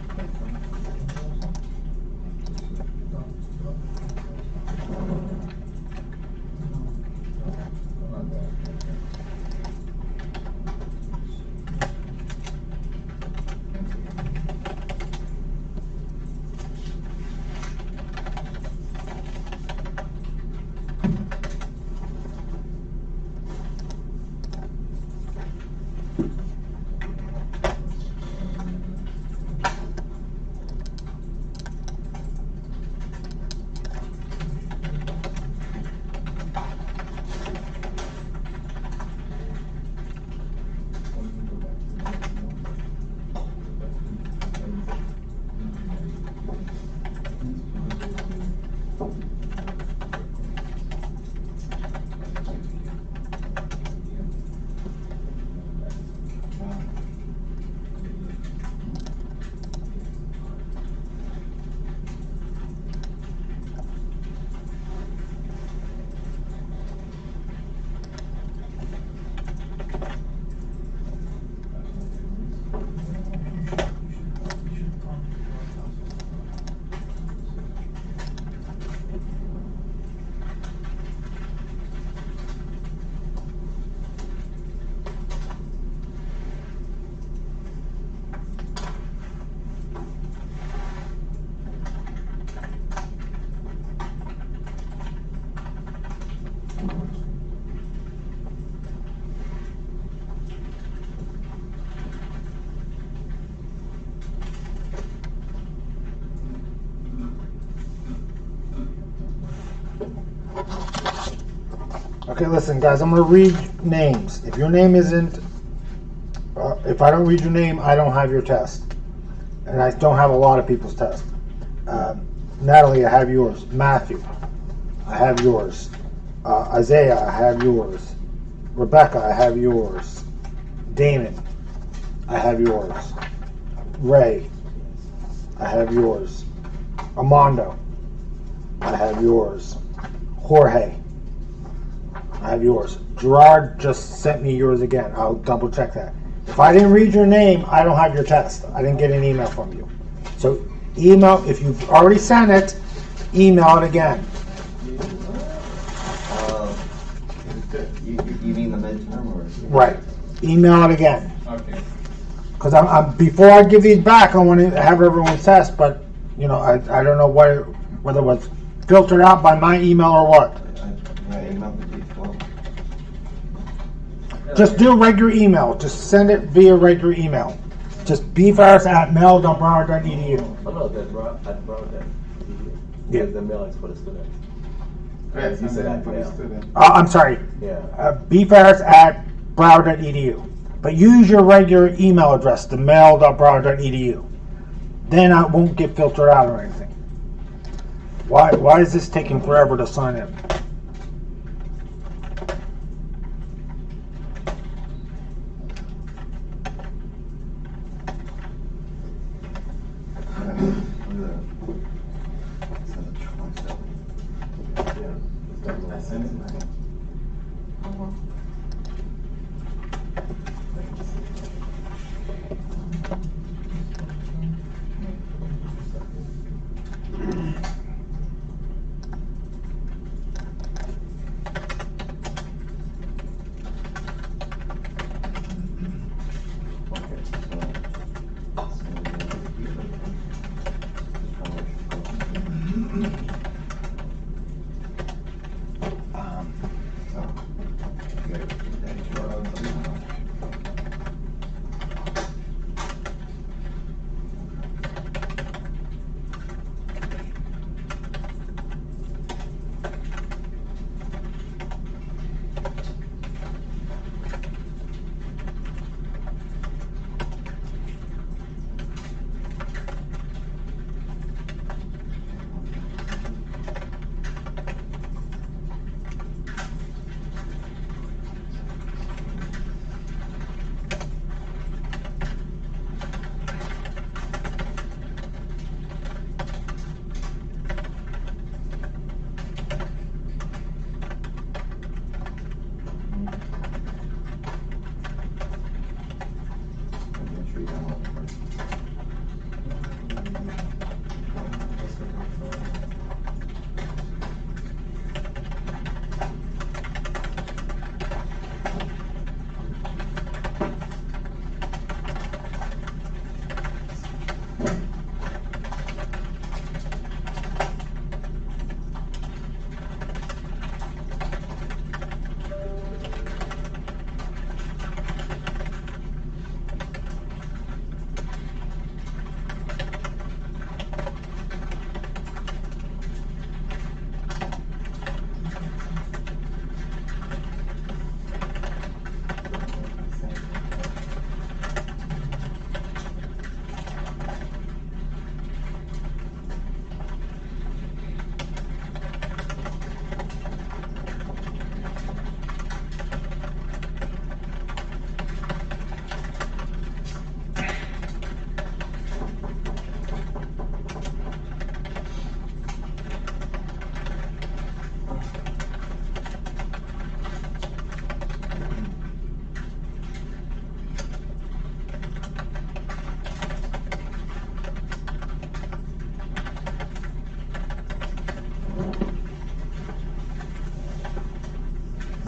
Okay, listen, guys, I'm gonna read names. If your name isn't, if I don't read your name, I don't have your test. And I don't have a lot of people's test. Natalie, I have yours. Matthew, I have yours. Isaiah, I have yours. Rebecca, I have yours. Damon, I have yours. Ray, I have yours. Armando, I have yours. Jorge, I have yours. Gerard just sent me yours again. I'll double check that. If I didn't read your name, I don't have your test. I didn't get an email from you. So email, if you've already sent it, email it again. You mean the midterm or? Right. Email it again. Okay. Because I'm before I give these back, I want to have everyone's test, but you know, I don't know whether it was filtered out by my email or what. Yeah, email the D12. Just do a regular email. Just send it via regular email. Just bfirst@mail.broward.edu. Oh no, at Broward. Yeah. The mail is for the students. Yes, You and said then that for the now. student. I'm sorry. Yeah. bfirst@broward.edu. But use your regular email address, the mail.broward.edu. Then I won't get filtered out or anything. Why is this taking forever to sign in? I sent it.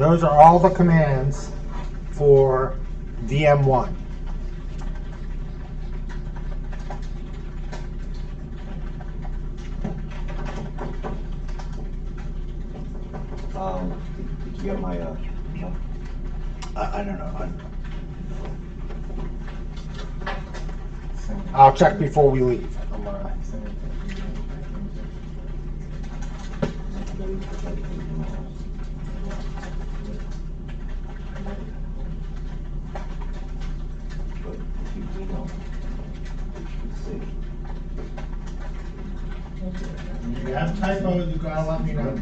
Those are all the commands for VM1. Did you get my, I don't know. Send it. I'll check before we leave. I'm gonna. Send it. but if you email, you should see. If you have typos, you gotta let me know.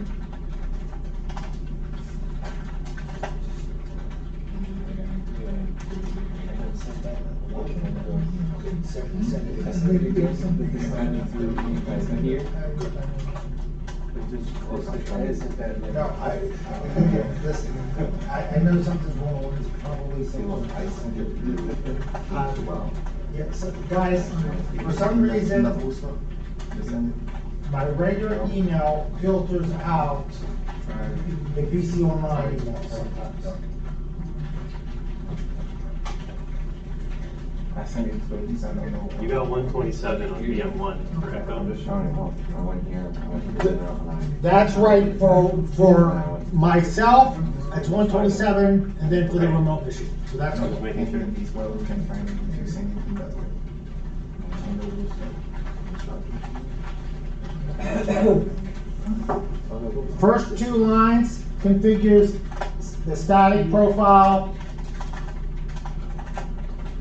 No, listen, I know something's going on, it's probably something. Yeah, so, guys, for some reason, my regular email filters out the PC Online email sometimes. I sent it to at least I don't know. You got 127 on VM1 for I'm Echo. just showing him off. I went here, I went to the outline. That's right, for myself, it's 127, and then for the remote machine, so that's I was good. making sure. These well, we can find it if you send anything that way. And then we'll start. First two lines configures the static profile.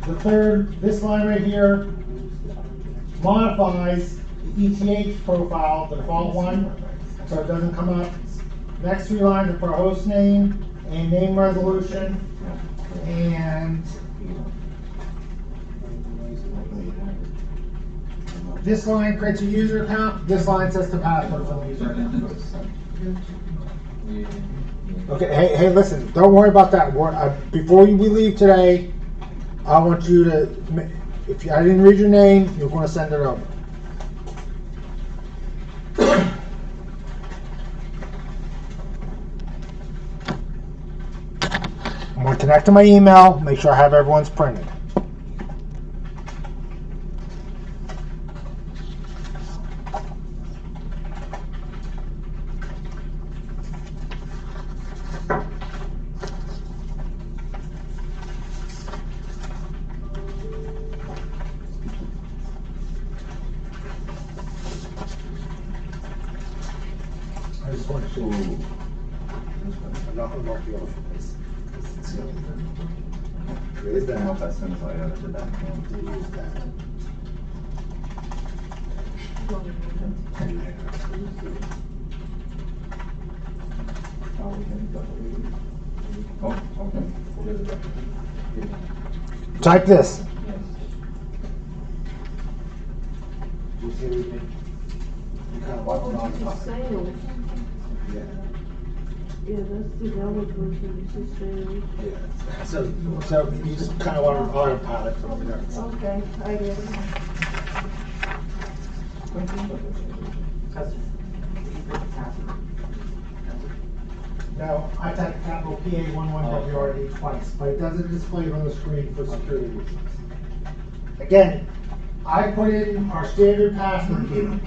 The third, this line right here, modifies the ETH profile, the default one, so it doesn't come up. Next three lines are for host name and name resolution, and this line creates a user account, this line sets the password for the user account. Okay, hey, listen, don't worry about that. Before we leave today, I want you to, if I didn't read your name, you're going to send it over. I'm going to connect to my email, make sure I have everyone's printed. I just want to show you. I'm not going to mark you off for this. There is Came up that. as soon as I edited that. Use that. Oh, okay. Type this. You kind of What walk was around. it sales? Yeah. Yeah, that's developers and systems. Yeah. So you just kind of want to autopilot from there. Okay, I get it. Now, I typed capital PA11WRD twice, but it doesn't display it on the screen for security reasons. Again, I put in our standard password here.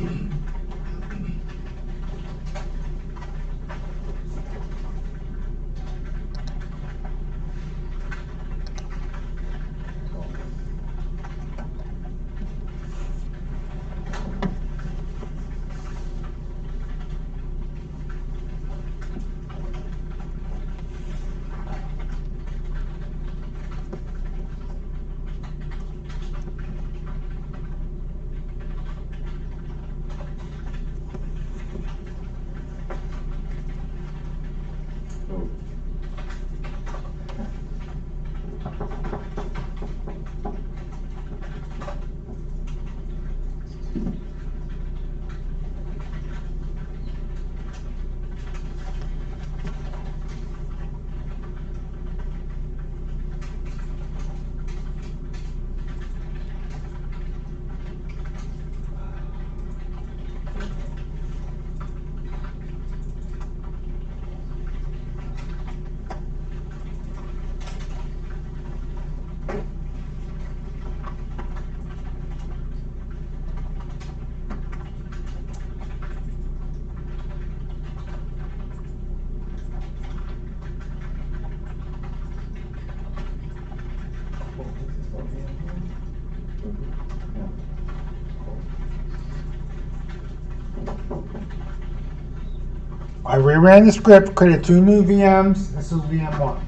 I reran the script, created 2 new VMs. This is VM1.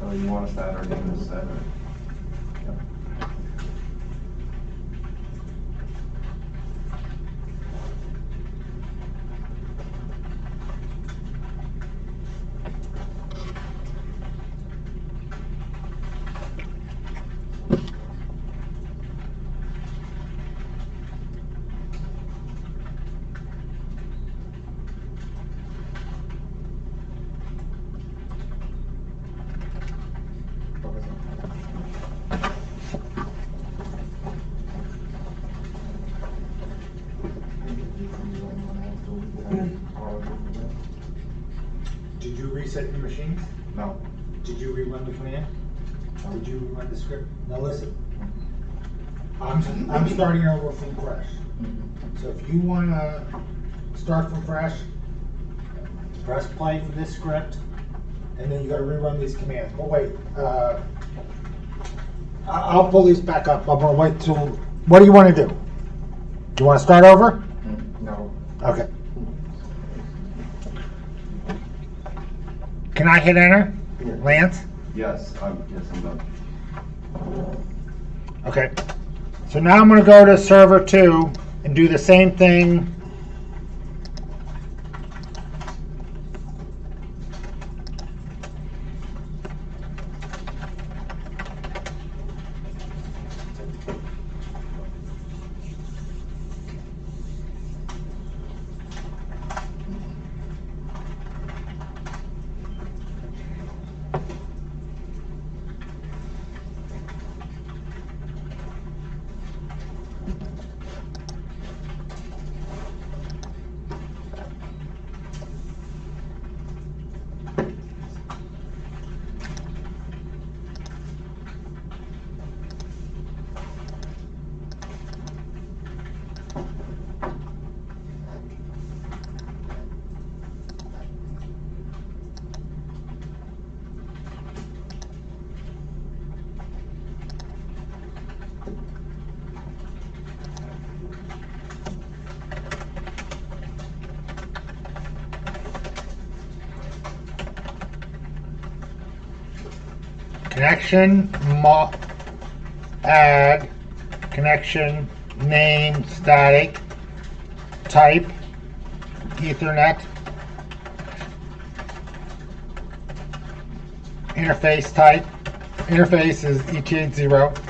So you want us to add our name instead, or? Did you reset your machines? No. Did you rerun the command? Did you rerun the script? Now listen. I'm starting over from fresh. So if you wanna start from fresh, press play for this script, and then you gotta rerun these commands. But wait, I'll pull these back up. I'm gonna wait till, what do you wanna do? Do you wanna start over? No. Okay. Can I hit enter? Yeah. Lance? Yes, I'm done. Okay. So now I'm going to go to server 2 and do the same thing. Connection, add, connection, name, static, type, Ethernet, interface type, interface is ET80.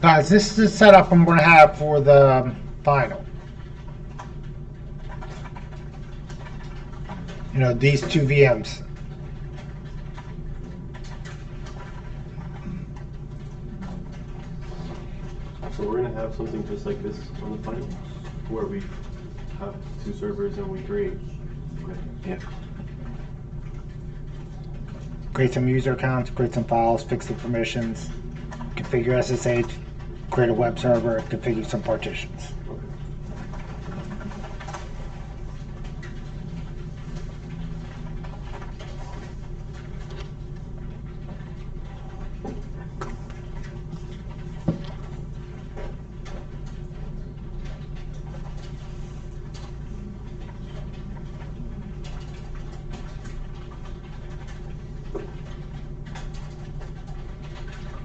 Guys, this is the setup I'm going to have for the final. You know, these two VMs. So we're gonna have something just like this on the final, where we have two servers and we create. Okay. Yeah. Create some user accounts, create some files, fix the permissions, configure SSH, create a web server, configure some partitions. Okay.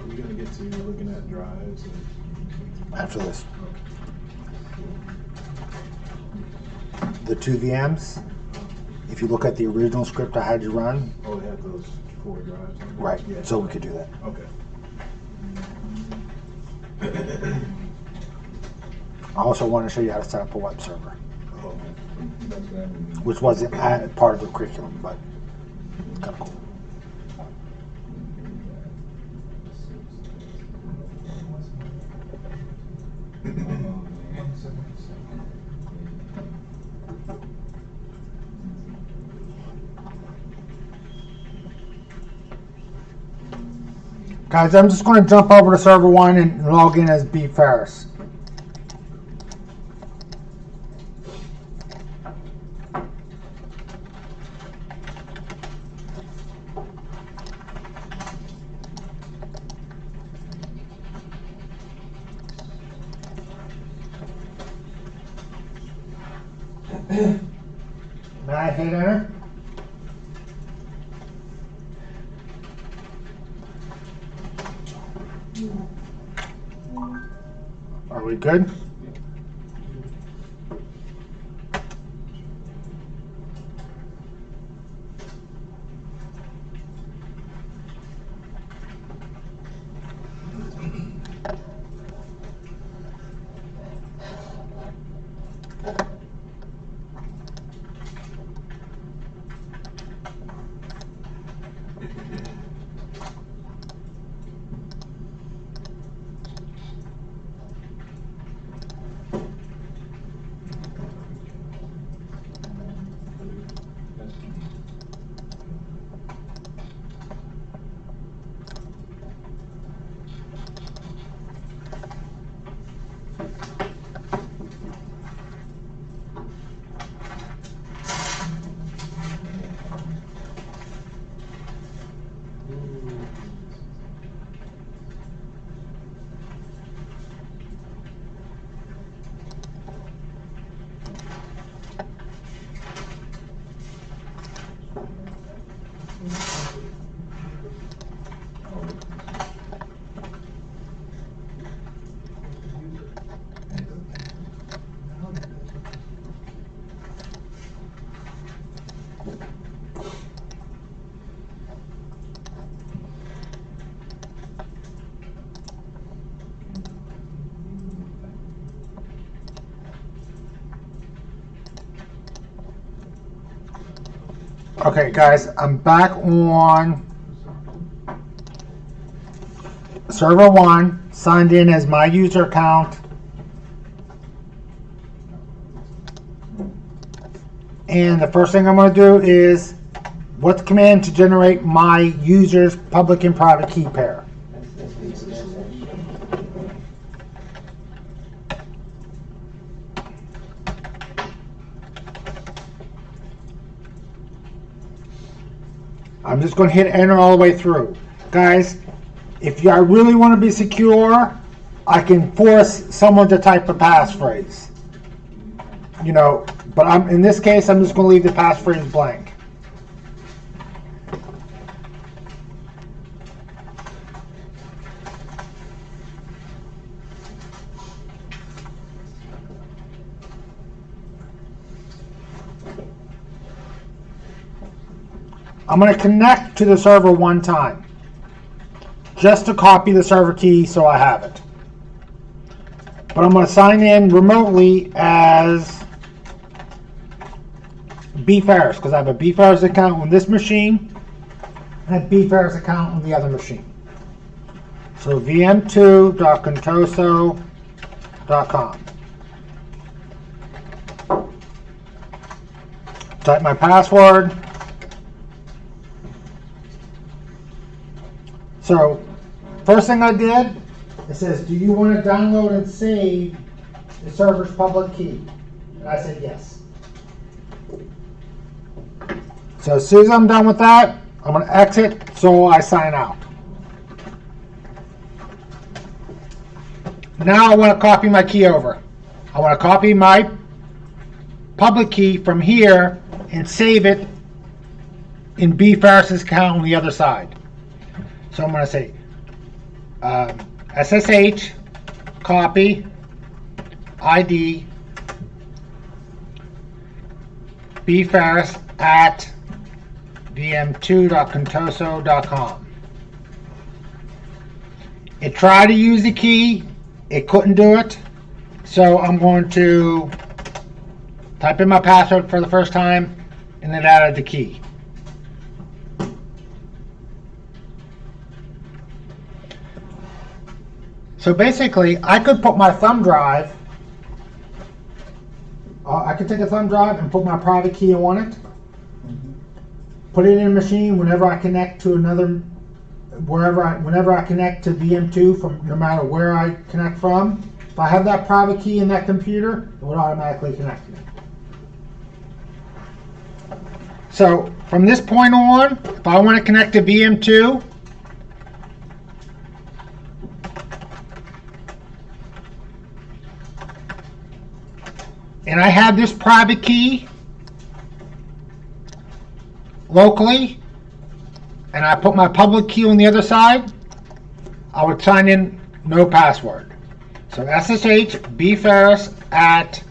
Are we gonna get to looking at drives and? After this. The two VMs, if you look at the original script I had you run, Oh, they have those 4 drives? on there? right, Yeah. so we could do that. Okay. I also want to show you how to set up a web server, Oh, that's what I mean. which wasn't part of the curriculum, but it's kind of cool. Guys, I'm just going to jump over to server 1 and log in as B. Ferris. May I hit enter? Are we good? Okay, guys, I'm back on server 1, signed in as my user account. And the first thing I'm going to do is what's the command to generate my user's public and private key pair? I'm just going to hit enter all the way through. Guys, if I really want to be secure, I can force someone to type a passphrase. You know, but in this case, I'm just going to leave the passphrase blank. I'm going to connect to the server one time, just to copy the server key so I have it. but I'm going to sign in remotely as bFerris because I have a bFerris account on this machine and a bFerris account on the other machine. So vm2.contoso.com. Type my password. So, first thing I did, it says, do you want to download and save the server's public key? And I said yes. So as soon as I'm done with that, I'm going to exit so I sign out. Now I want to copy my key over. I want to copy my public key from here and save it in bFerris's account on the other side. So I'm going to say SSH copy ID bFerris at vm2.contoso.com. It tried to use the key. It couldn't do it. So I'm going to type in my password for the first time and then added the key. So basically, I could put my thumb drive, I could take a thumb drive and put my private key on it, put it in a machine whenever I connect to another, whenever I connect to VM2 from no matter where I connect from. If I have that private key in that computer, it would automatically connect me. So from this point on, if I want to connect to VM2, and I have this private key locally, and I put my public key on the other side, I would sign in no password. So SSH bFerris at,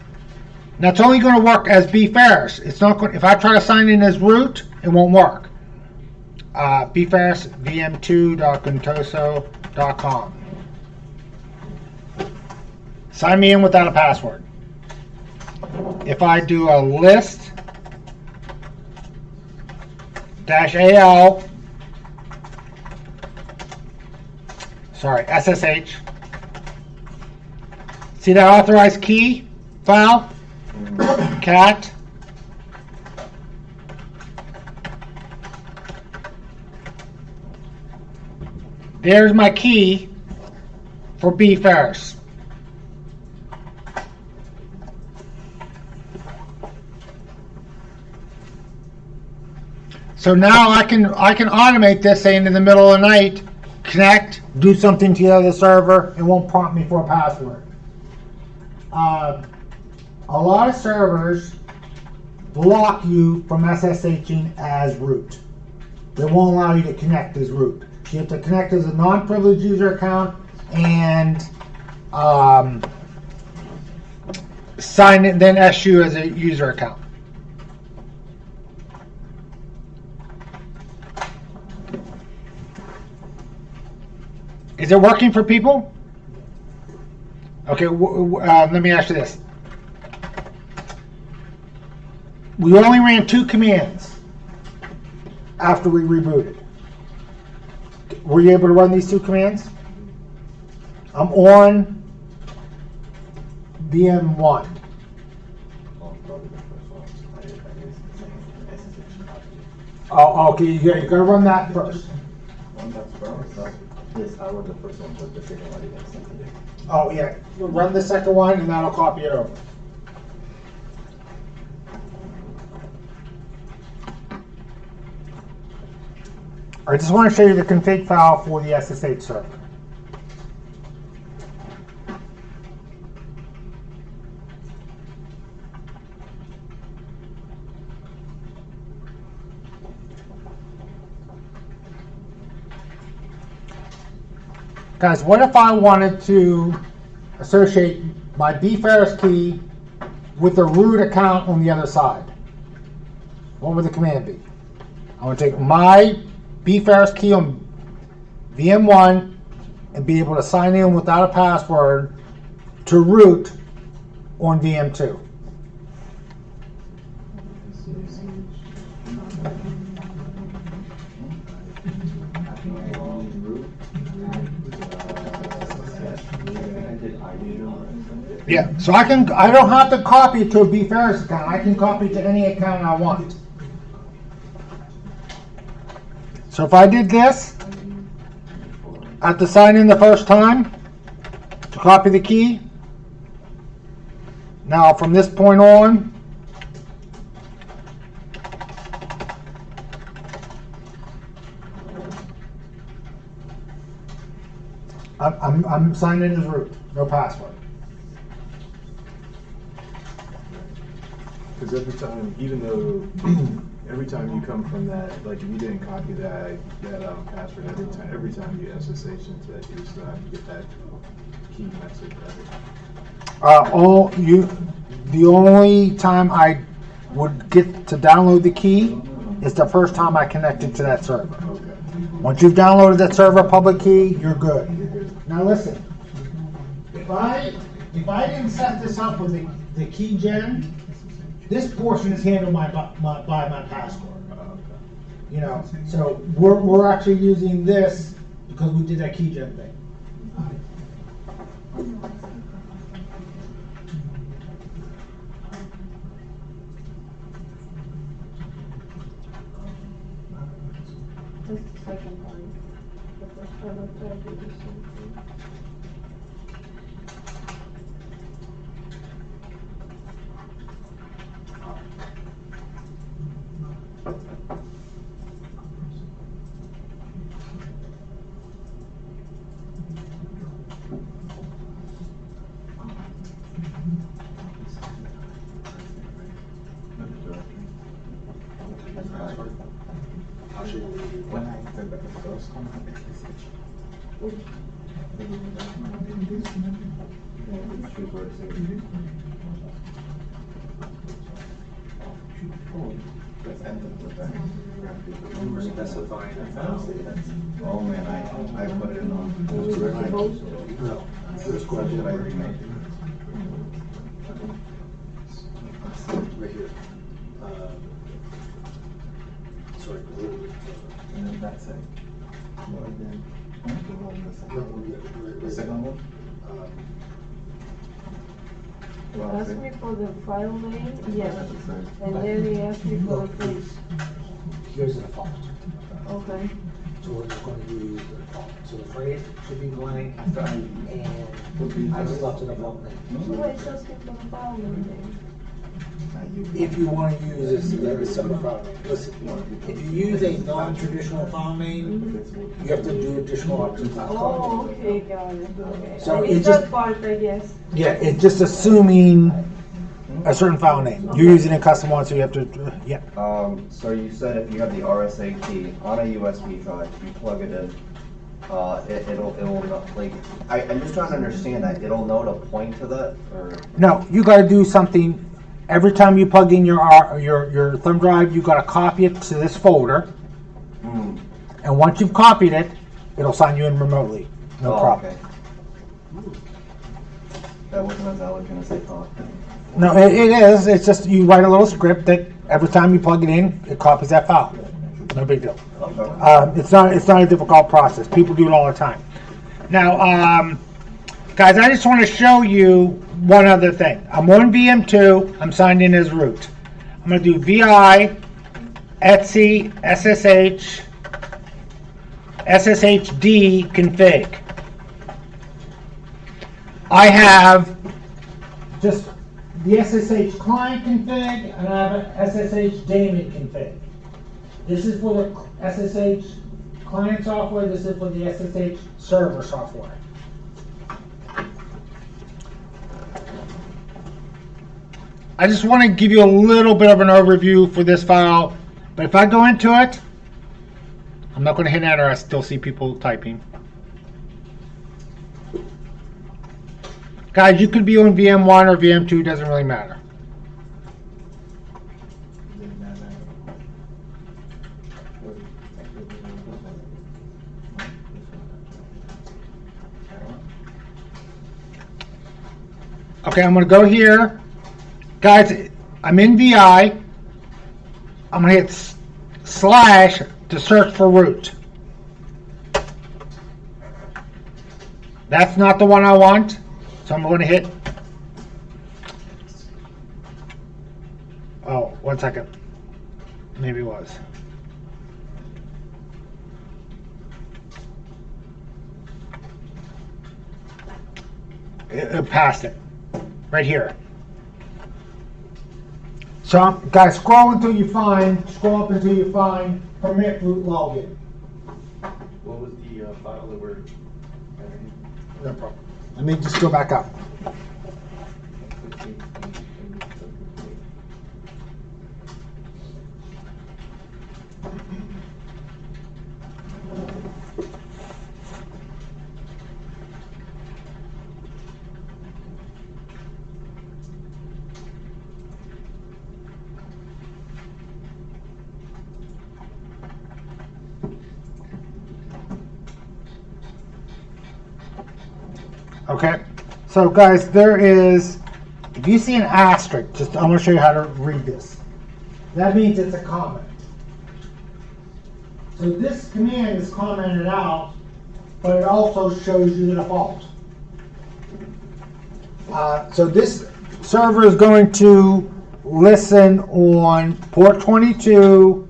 that's only going to work as bFerris. It's not going, if I try to sign in as root, it won't work. bFerris vm2.contoso.com. Sign me in without a password. If I do a list -al, sorry, SSH, see that authorized key file? Cat. There's my key for bFerris. So now I can automate this, saying in the middle of the night, connect, do something to the other server, and won't prompt me for a password. A lot of servers block you from SSHing as root. They won't allow you to connect as root. You have to connect as a non-privileged user account and sign it, then SU as a user account. Is it working for people? Okay, let me ask you this. We only ran 2 commands after we rebooted. Were you able to run these 2 commands? I'm on VM1. Oh, probably the first one. I did SSH copy. Oh, okay, you gotta run that first. One that's first. Yes, I was the first one, but the second one didn't send it. Oh yeah, run the second one and that'll copy it over. I just want to show you the config file for the SSH server. Guys, what if I wanted to associate my bFerris key with the root account on the other side? What would the command be? I would take my bFerris key on VM1 and be able to sign in without a password to root on VM2. Yeah, so I don't have to copy it to a B Ferris account. I can copy it to any account I want. So if I did this, I have to sign in the first time to copy the key. Now from this point on, I'm signing in as root, no password. Because every time, even though every time you come from that, like if you didn't copy that password every time you SSH into that, you still have to get that key message, right? The only time I would get to download the key is the first time I connected to that server. Okay. Once you've downloaded that server public key, you're good. Now listen, if I didn't set this up with the key gen, this portion is handled by my password. You know, so we're actually using this because we did that key gen thing. That's the second time. The first time I tried to do something. When I did the first one, let's enter the bank. You were specifying a file. Oh man, I put it on. No. Which one should I remake? Right here. Sorry. And then that's it. Well, then, the second one? They asked me for the file name, yes, That's the same. and then they asked me for the place. Here's the default. Okay. So we're just going to use the default. So the phrase should be blank, and I just left it above name. So why it's asking for the file name? If you want to use a separate file name, listen, if you use a non-traditional file name, you have to do additional options. Oh, okay, got it, okay. So I it missed just- that part, I guess. Yeah, it's just assuming a certain file name. You're using a custom one, so you have to, yeah. So you said if you have the RSA key on a USB drive, you plug it in, it'll not, like, I'm just trying to understand that, it'll know to point to that, or? No, you got to do something. Every time you plug in your thumb drive, you got to copy it to this folder. And once you've copied it, it'll sign you in remotely. No problem. Okay. That wasn't as elegant as I thought. No, it is. It's just you write a little script that every time you plug it in, it copies that file. No big deal. Okay. It's not a difficult process. People do it all the time. Now, guys, I just want to show you one other thing. I'm on VM2. I'm signed in as root. I'm going to do VI, etc, SSH, SSHD config. I have just the SSH client config, and I have an SSH daemon config. This is for the SSH client software. This is for the SSH server software. I just want to give you a little bit of an overview for this file, but if I go into it, I'm not going to hit enter. I still see people typing. Guys, you could be on VM1 or VM2, doesn't really matter. Okay, I'm gonna go here. Guys, I'm in VI. I'm gonna hit slash to search for root. That's not the one I want, so I'm going to hit. Oh, 1 second. Maybe it was. It passed it. Right here. So, guys, scroll up until you find permit root login. What was the file that we're entering? No problem. Let me just go back up. Okay, so guys, there is, if you see an asterisk, just I'm going to show you how to read this. That means it's a comment. So this command is commented out, but it also shows you the default. So this server is going to listen on port 22.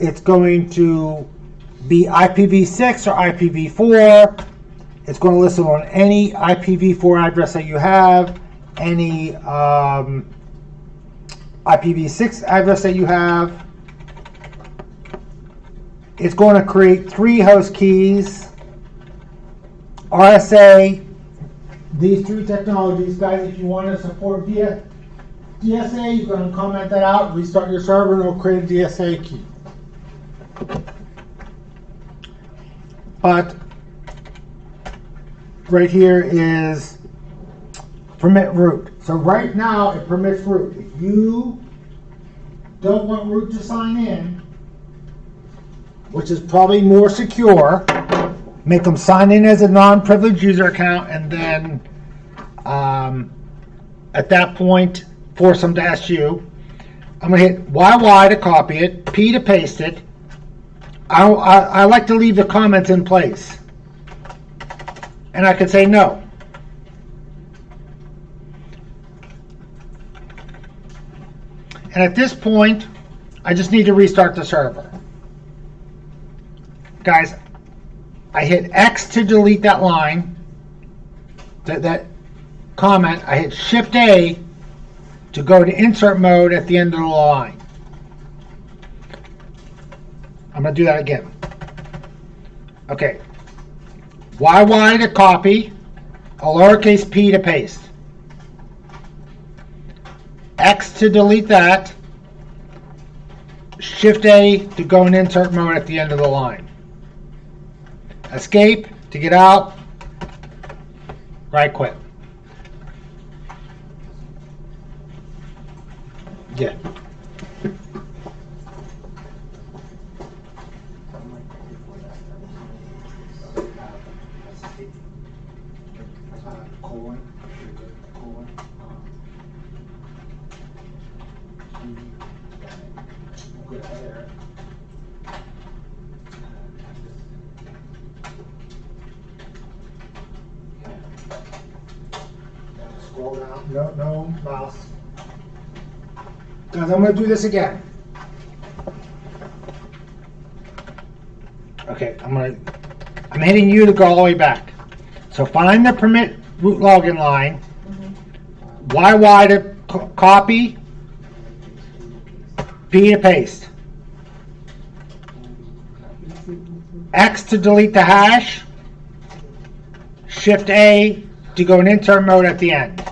It's going to be IPv6 or IPv4. It's going to listen on any IPv4 address that you have, any IPv6 address that you have. It's going to create 3 host keys, RSA, these 3 technologies. Guys, if you want to support DSA, you're going to comment that out, restart your server, and it'll create a DSA key. But right here is permit root. So right now it permits root. If you don't want root to sign in, which is probably more secure, make them sign in as a non-privileged user account, and then at that point force them to SU. I'm going to hit YY to copy it, P to paste it. I like to leave the comments in place. And I could say no. And at this point, I just need to restart the server. Guys, I hit X to delete that line, that comment. I hit Shift A to go to insert mode at the end of the line. I'm going to do that again. Okay. YY to copy, a lowercase p to paste. X to delete that. Shift A to go in insert mode at the end of the line. Escape to get out. Right quit. Yeah. Scroll down. No mouse. Guys, I'm going to do this again. Okay, I'm hitting U to go all the way back. So find the permit root login line. YY to copy. P to paste. X to delete the hash. Shift A to go in insert mode at the end.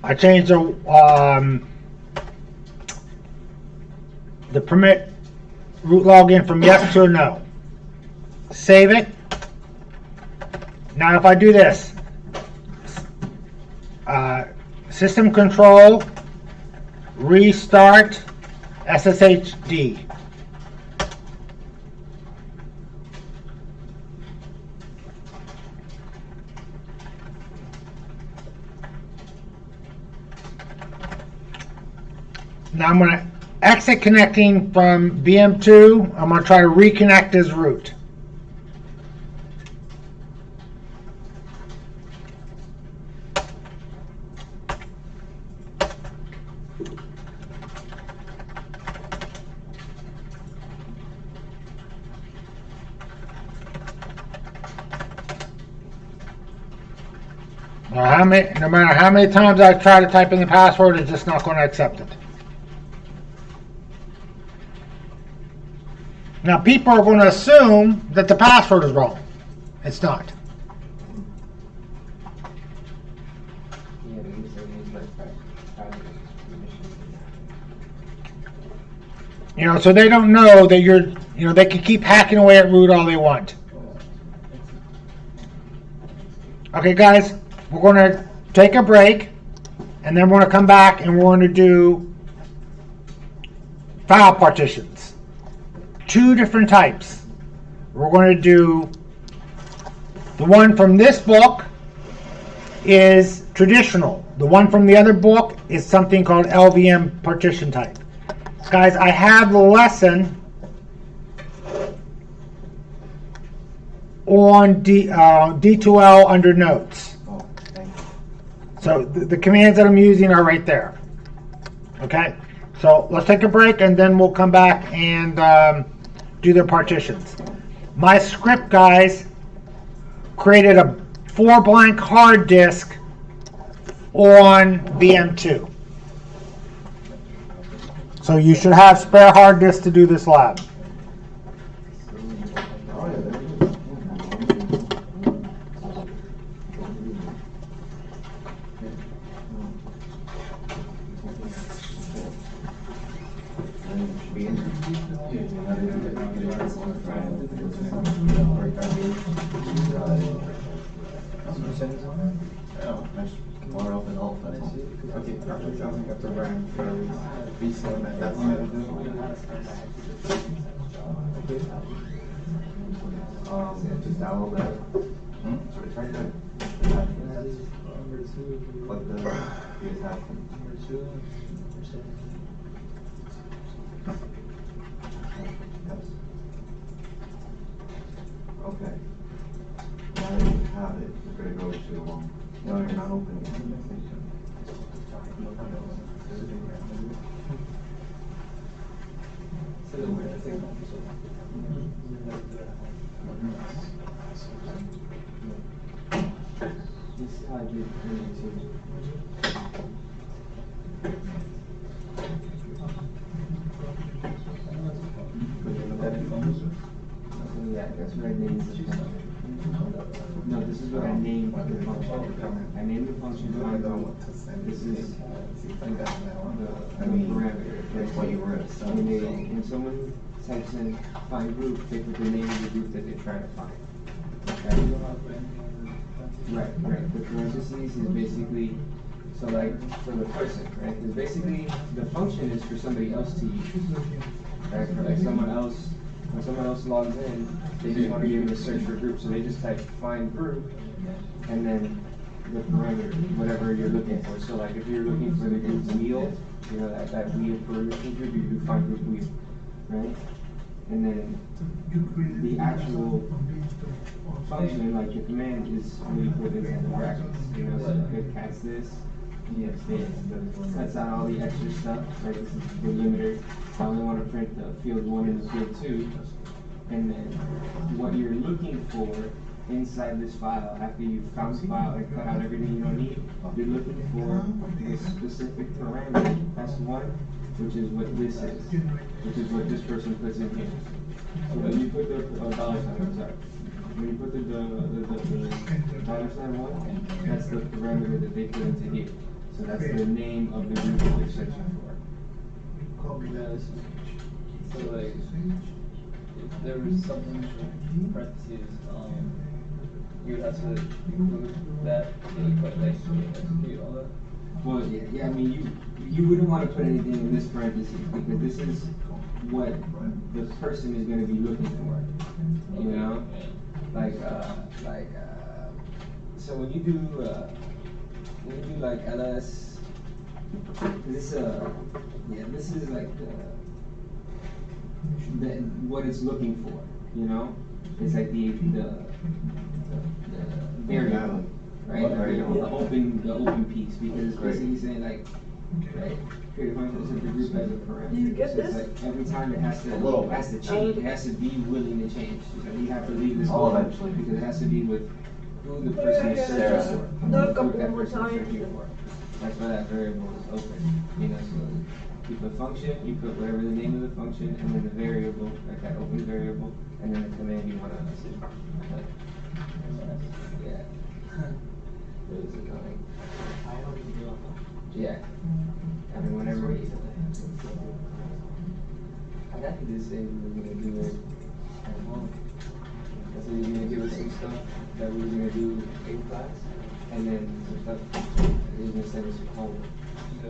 I changed the permit root login from yes to a no. Save it. Now if I do this, system control, restart, SSHD. Now I'm going to exit connecting from VM2. I'm going to try to reconnect as root. No matter how many times I try to type in the password, it's just not going to accept it. Now people are going to assume that the password is wrong. It's not. Yeah, they use like that. You know, so they don't know that they can keep hacking away at root all they want. Okay, guys, we're going to take a break, and then we're going to come back and we're going to do file partitions. 2 different types. We're going to do the one from this book is traditional. The one from the other book is something called LVM partition type. Guys, I have the lesson on D2L under notes. Oh, thank you. So the commands that I'm using are right there. Okay? So let's take a break and then we'll come back and do the partitions. My script, guys, created a 4 blank hard disk on VM2. So you should have spare hard disk to do this lab. Just download that. So it's right there. Click the attachment. Yes. Okay. Now that you have it, you're going to go to, no, you're not opening it. This is how I did it too. Yeah, that's what I named the function. No, this is what I named the function. I named the function find root. This is the parameter. That's what you were When someone types in find root, they put the name of the group that they're trying to find. Okay? Right. The parentheses is basically, so like for the person, right? Because basically the function is for somebody else to use, right? For like someone else, when someone else logs in, they just want to be able to search for a group, so they just type find group, and then the parameter, whatever you're looking for. So like if you're looking for the group wheel, you know that wheel permission group, you do find group wheel, right? And then the actual function, like the command, is when you put it in the brackets. You know, so it cuts this, yes, cuts out all the extra stuff. Right, this is the limiter. I only want to print the field 1 and the field 2, and then what you're looking for inside this file, after you've found the file and cut out everything you don't need, you're looking for a specific parameter, S1, which is what this is, which is what this person puts in here. So when you put the dollar sign, I'm sorry. When you put the dollar sign 1, that's the parameter that they put into here. So that's the name of the group that they're searching for. So like, if there was something in parentheses, you would have to include that to put like execute all that. Well, Yeah, I mean, you wouldn't want to put anything in this parentheses because this is what the person is going to be looking for. You know, so when you do like LS, this this is like what it's looking for. You know, it's like the variable, right? The variable, the open piece, because it's basically saying like, right, create a function that the group as a parameter. Do you get So this? it's like every time it has to change, it has to be willing to change. So you have to leave this Oh, alone eventually. because it has to be with who the person is searching for. Do a Who couple that more person is times. searching for. That's why that variable is open. You know, so you put function, you put whatever the name of the function, and then the variable, like that open variable, and then the command you want to message. Yeah. It was annoying. Yeah. I mean, whenever we, I got you to say we were gonna do it at home. That's what you're gonna give us some stuff that we were gonna do in class, and then some stuff that you're gonna send us home. You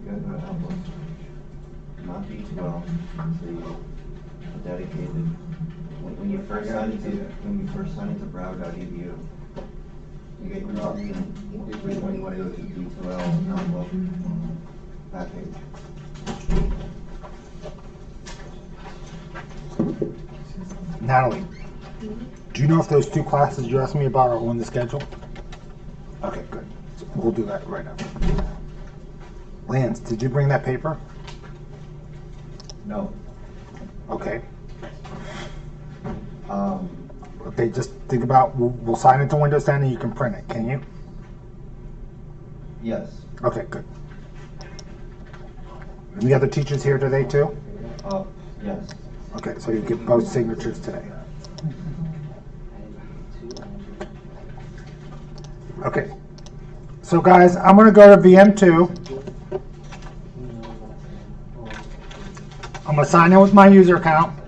gotta go to Outlook. Not B12, so you dedicated. When you first sign into Brow.edu, you get your option which one you want to go to, B12, Outlook, that page. Natalie, do you know if those 2 classes you asked me about are on the schedule? Okay, good. So we'll do that right now. Lance, did you bring that paper? No. Okay. Okay, just think about, we'll sign it to Windows 10 and you can print it, can you? Yes. Okay, good. Any other teachers here today too? Yes. Okay, so you get both signatures today. Okay. So guys, I'm gonna go to VM2. I'm gonna sign in with my user account.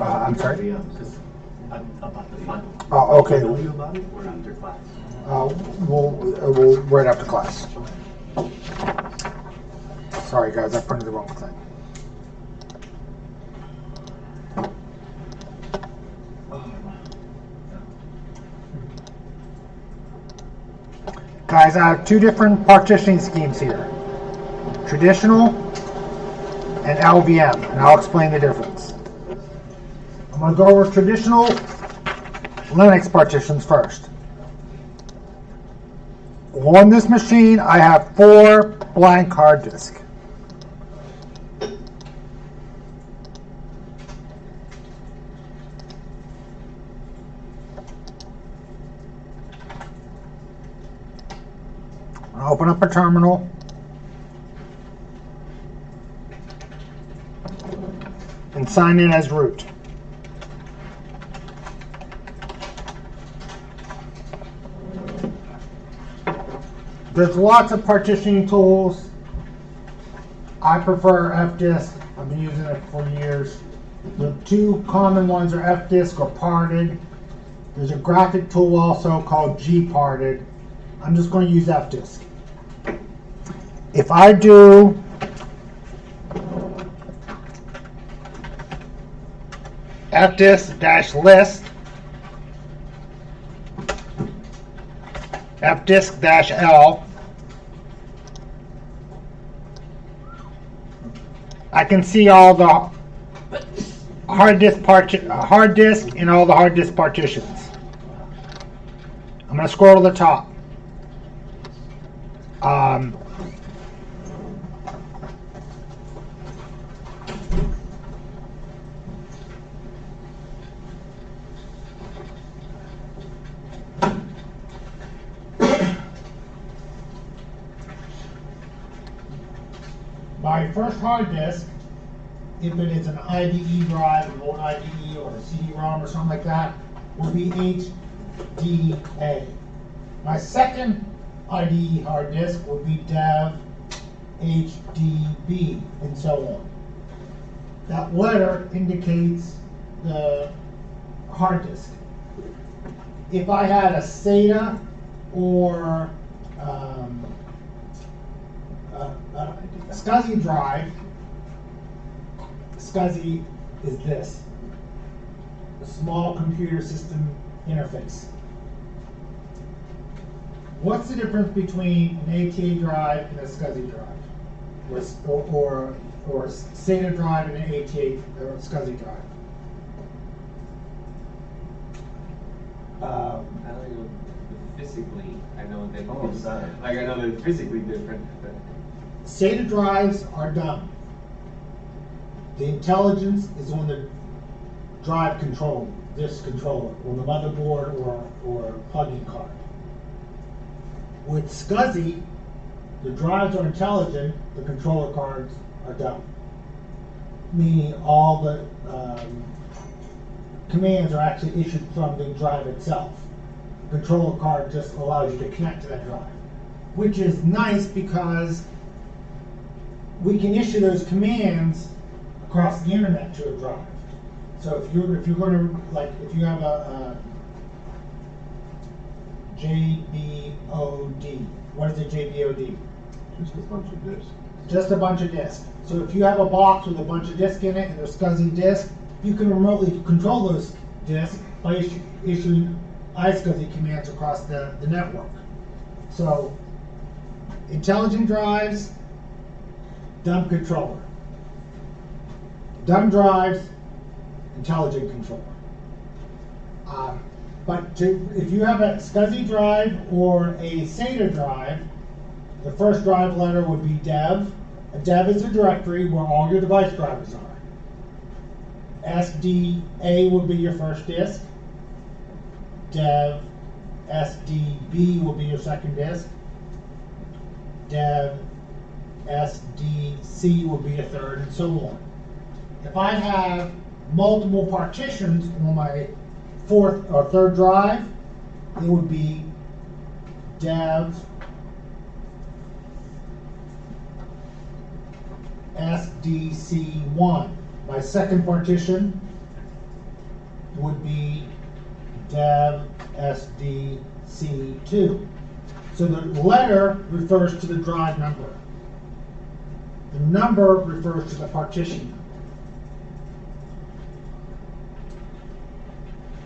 I'm sorry? About the final. Oh, okay. Tell you about it or after class? We'll right after class. Sorry guys, I printed the wrong thing. Guys, I have 2 different partitioning schemes here. Traditional and LVM, and I'll explain the difference. I'm going to go over traditional Linux partitions first. On this machine, I have 4 blank hard disks. I'll open up a terminal. And sign in as root. There's lots of partitioning tools. I prefer F-Disk. I've been using it for years. The two common ones are F-Disk or Parted. There's a graphic tool also called G-Parted. I'm just going to use F-Disk. If I do F-Disk-list, F-Disk-L, I can see all the hard disk and all the hard disk partitions. I'm going to scroll to the top. My first hard disk, if it is an IDE drive, an old IDE or a CD-ROM or something like that, will be HDA. My second IDE hard disk will be dev, HDB, and so on. That letter indicates the hard disk. If I had a SATA or SCSI drive, SCSI is this, a small computer system interface. What's the difference between an ATA drive and a SCSI drive? Or a SATA drive and an ATA or a SCSI drive? I don't know physically. I know that. Oh, it's, sorry. like I know they're physically different. But SATA drives are dumb. The intelligence is on the drive controller, this controller, on the motherboard or plug-in card. With SCSI, the drives are intelligent, the controller cards are dumb. Meaning all the commands are actually issued from the drive itself. The controller card just allows you to connect to that drive, which is nice because we can issue those commands across the internet to a drive. So if you're going to, like, if you have a JBOD, what is a JBOD? Just a bunch of disks. Just a bunch of disks. So if you have a box with a bunch of disks in it and they're SCSI disks, you can remotely control those disks by issuing iSCSI commands across the network. So intelligent drives, dumb controller. Dumb drives, intelligent controller. If you have a SCSI drive or a SATA drive, the first drive letter would be dev. A dev is a directory where all your device drivers are. SDA will be your first disk. Dev SDB will be your second disk. Dev SDC will be a third, and so on. If I have multiple partitions on my fourth or third drive, it would be dev SDC1. My second partition would be dev SDC2. So the letter refers to the drive number. The number refers to the partition.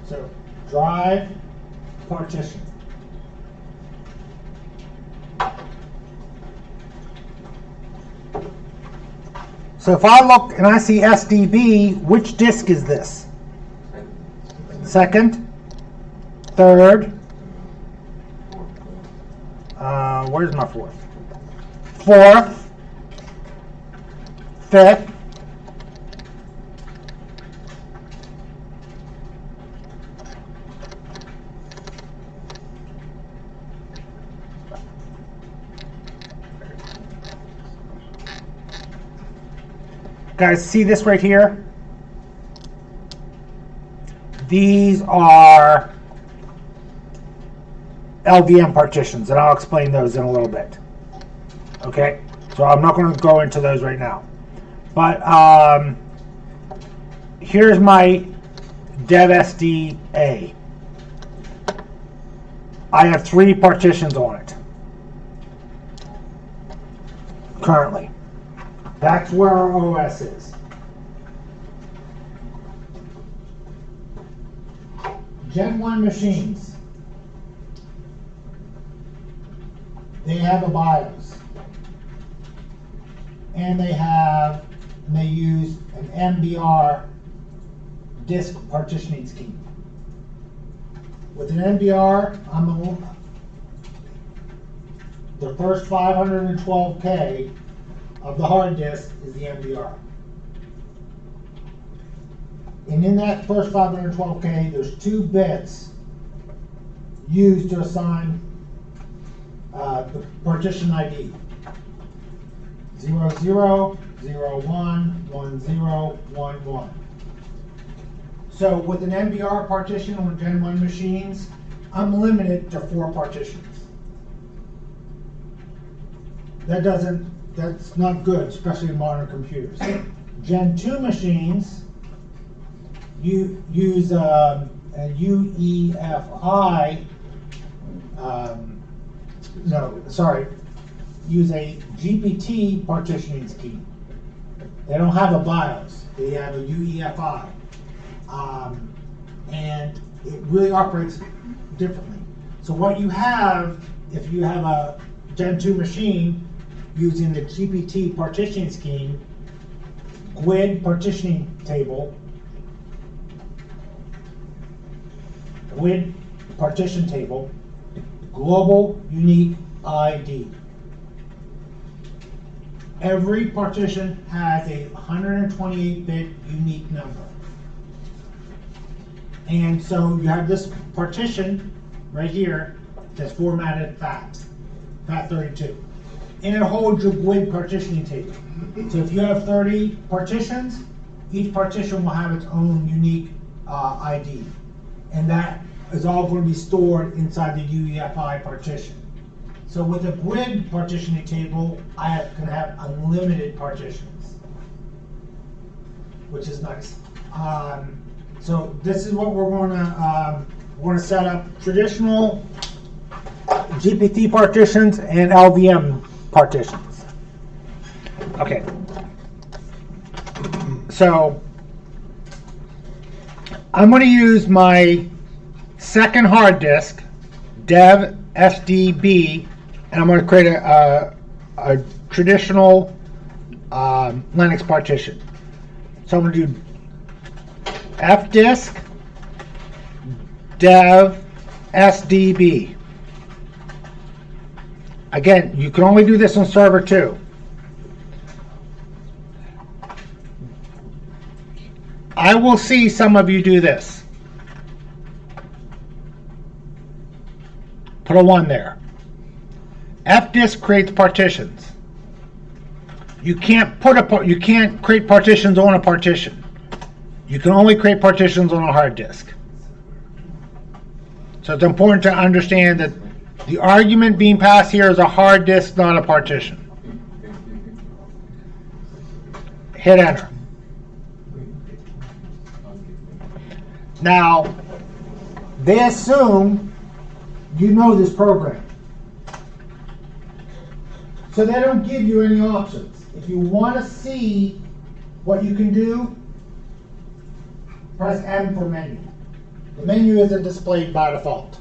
So drive, partition. So if I look and I see SDB, which disk is this? Second, third, where's my fourth? Fourth, fifth, guys, see this right here? These are LVM partitions, and I'll explain those in a little bit. Okay, so I'm not going to go into those right now. But here's my Dev SDA. I have 3 partitions on it currently. That's where our OS is. Gen 1 machines, they have a BIOS. And they use an MBR disk partitioning scheme. With an MBR, the first 512K of the hard disk is the MBR. And in that first 512K, there's 2 bits used to assign the partition ID. 00, 01, 10, 11. So with an MBR partition on Gen 1 machines, I'm limited to 4 partitions. That's not good, especially in modern computers. Gen 2 machines use a UEFI, use a GPT partitioning scheme. They don't have a BIOS, they have a UEFI. And it really operates differently. So what you have, if you have a Gen 2 machine using the GPT partitioning scheme, GUID partitioning table, GUID partition table, global unique ID. Every partition has a 128-bit unique number. And so you have this partition right here that's formatted FAT32. And it holds your GUID partitioning table. So if you have 30 partitions, each partition will have its own unique ID. And that is all going to be stored inside the UEFI partition. So with a GUID partitioning table, I can have unlimited partitions, which is nice. So this is what we're going to set up: traditional GPT partitions and LVM partitions. Okay. So I'm going to use my second hard disk, Dev SDB, and I'm going to create a traditional Linux partition. So I'm going to do fdisk dev SDB. Again, you can only do this on server 2. I will see some of you do this. Put a 1 there. Fdisk creates partitions. You can't create partitions on a partition. You can only create partitions on a hard disk. So it's important to understand that the argument being passed here is a hard disk, not a partition. Hit enter. Now, they assume you know this program. So they don't give you any options. If you want to see what you can do, press M for menu. The menu isn't displayed by default.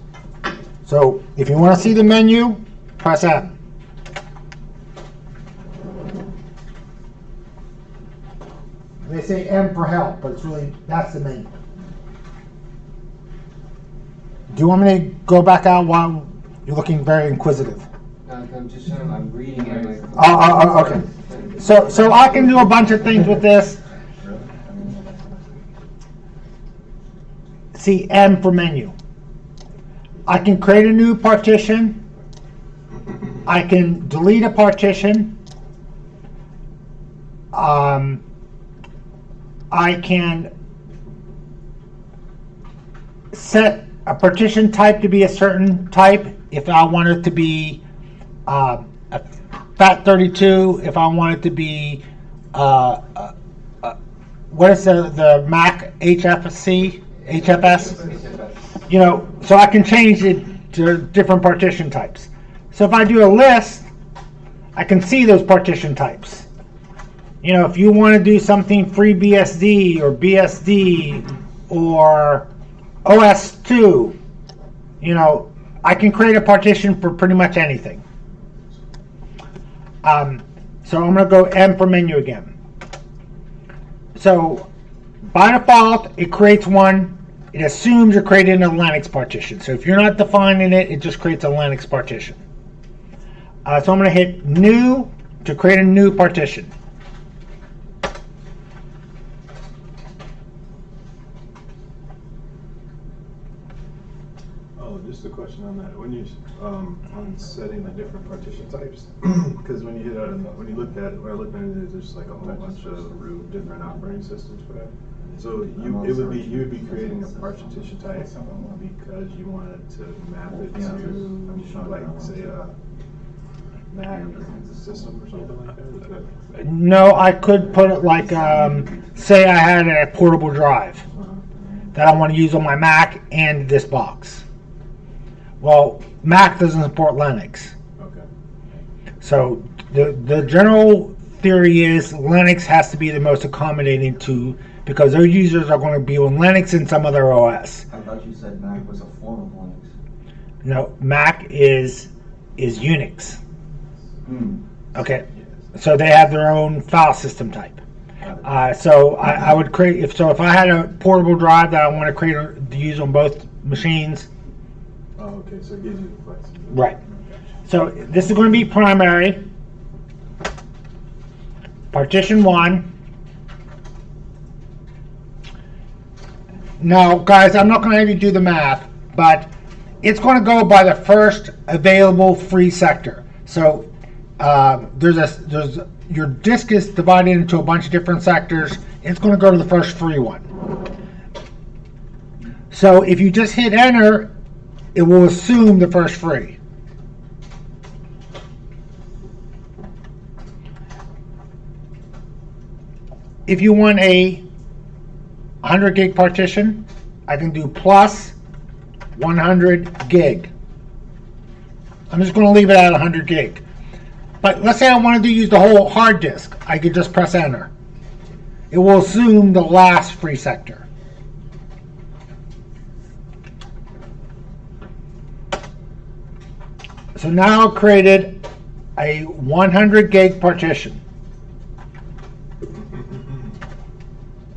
So if you want to see the menu, press M. They say M for help, but it's really, that's the menu. Do you want me to go back out while you're looking very inquisitive? I'm just showing, I'm reading it. Okay. So I can do a bunch of things with this. See, M for menu. I can create a new partition. I can delete a partition. I can set a partition type to be a certain type if I want it to be a FAT32, if I want it to be what is the Mac HFS? You know, so I can change it to different partition types. So if I do a list, I can see those partition types. You know, if you want to do something FreeBSD or BSD or OS2, you know, I can create a partition for pretty much anything. So I'm going to go M for menu again. So by default, it creates one. It assumes you're creating a Linux partition. So if you're not defining it, it just creates a Linux partition. So I'm going to hit new to create a new partition. Oh, just a question on that. When you on setting the different partition types, because when you hit when you looked at or looked at it, there's like a whole bunch of different operating systems for that. So you would be creating a partition type because you wanted to map it to like say a Mac system or something like that. No, I could put it like say I had a portable drive that I want to use on my Mac and this box. Well, Mac doesn't support Linux. Okay. So the general theory is Linux has to be the most accommodating to, because their users are going to be on Linux and some other OS. I thought you said Mac was a form of Linux. No, Mac is Unix. Okay, so they have their own file system type. So I would create if I had a portable drive that I want to create to use on both machines. Oh, okay. So it gives you the flexibility. Right. So this is going to be primary. Partition 1. Now, guys, I'm not going to have you do the math, but it's going to go by the first available free sector. So there's your disk is divided into a bunch of different sectors. It's going to go to the first free one. So if you just hit enter, it will assume the first free. If you want a 100 gig partition, I can do plus 100 gig. I'm just going to leave it at 100 gig. But let's say I wanted to use the whole hard disk. I could just press enter. It will assume the last free sector. So now I've created a 100 gig partition.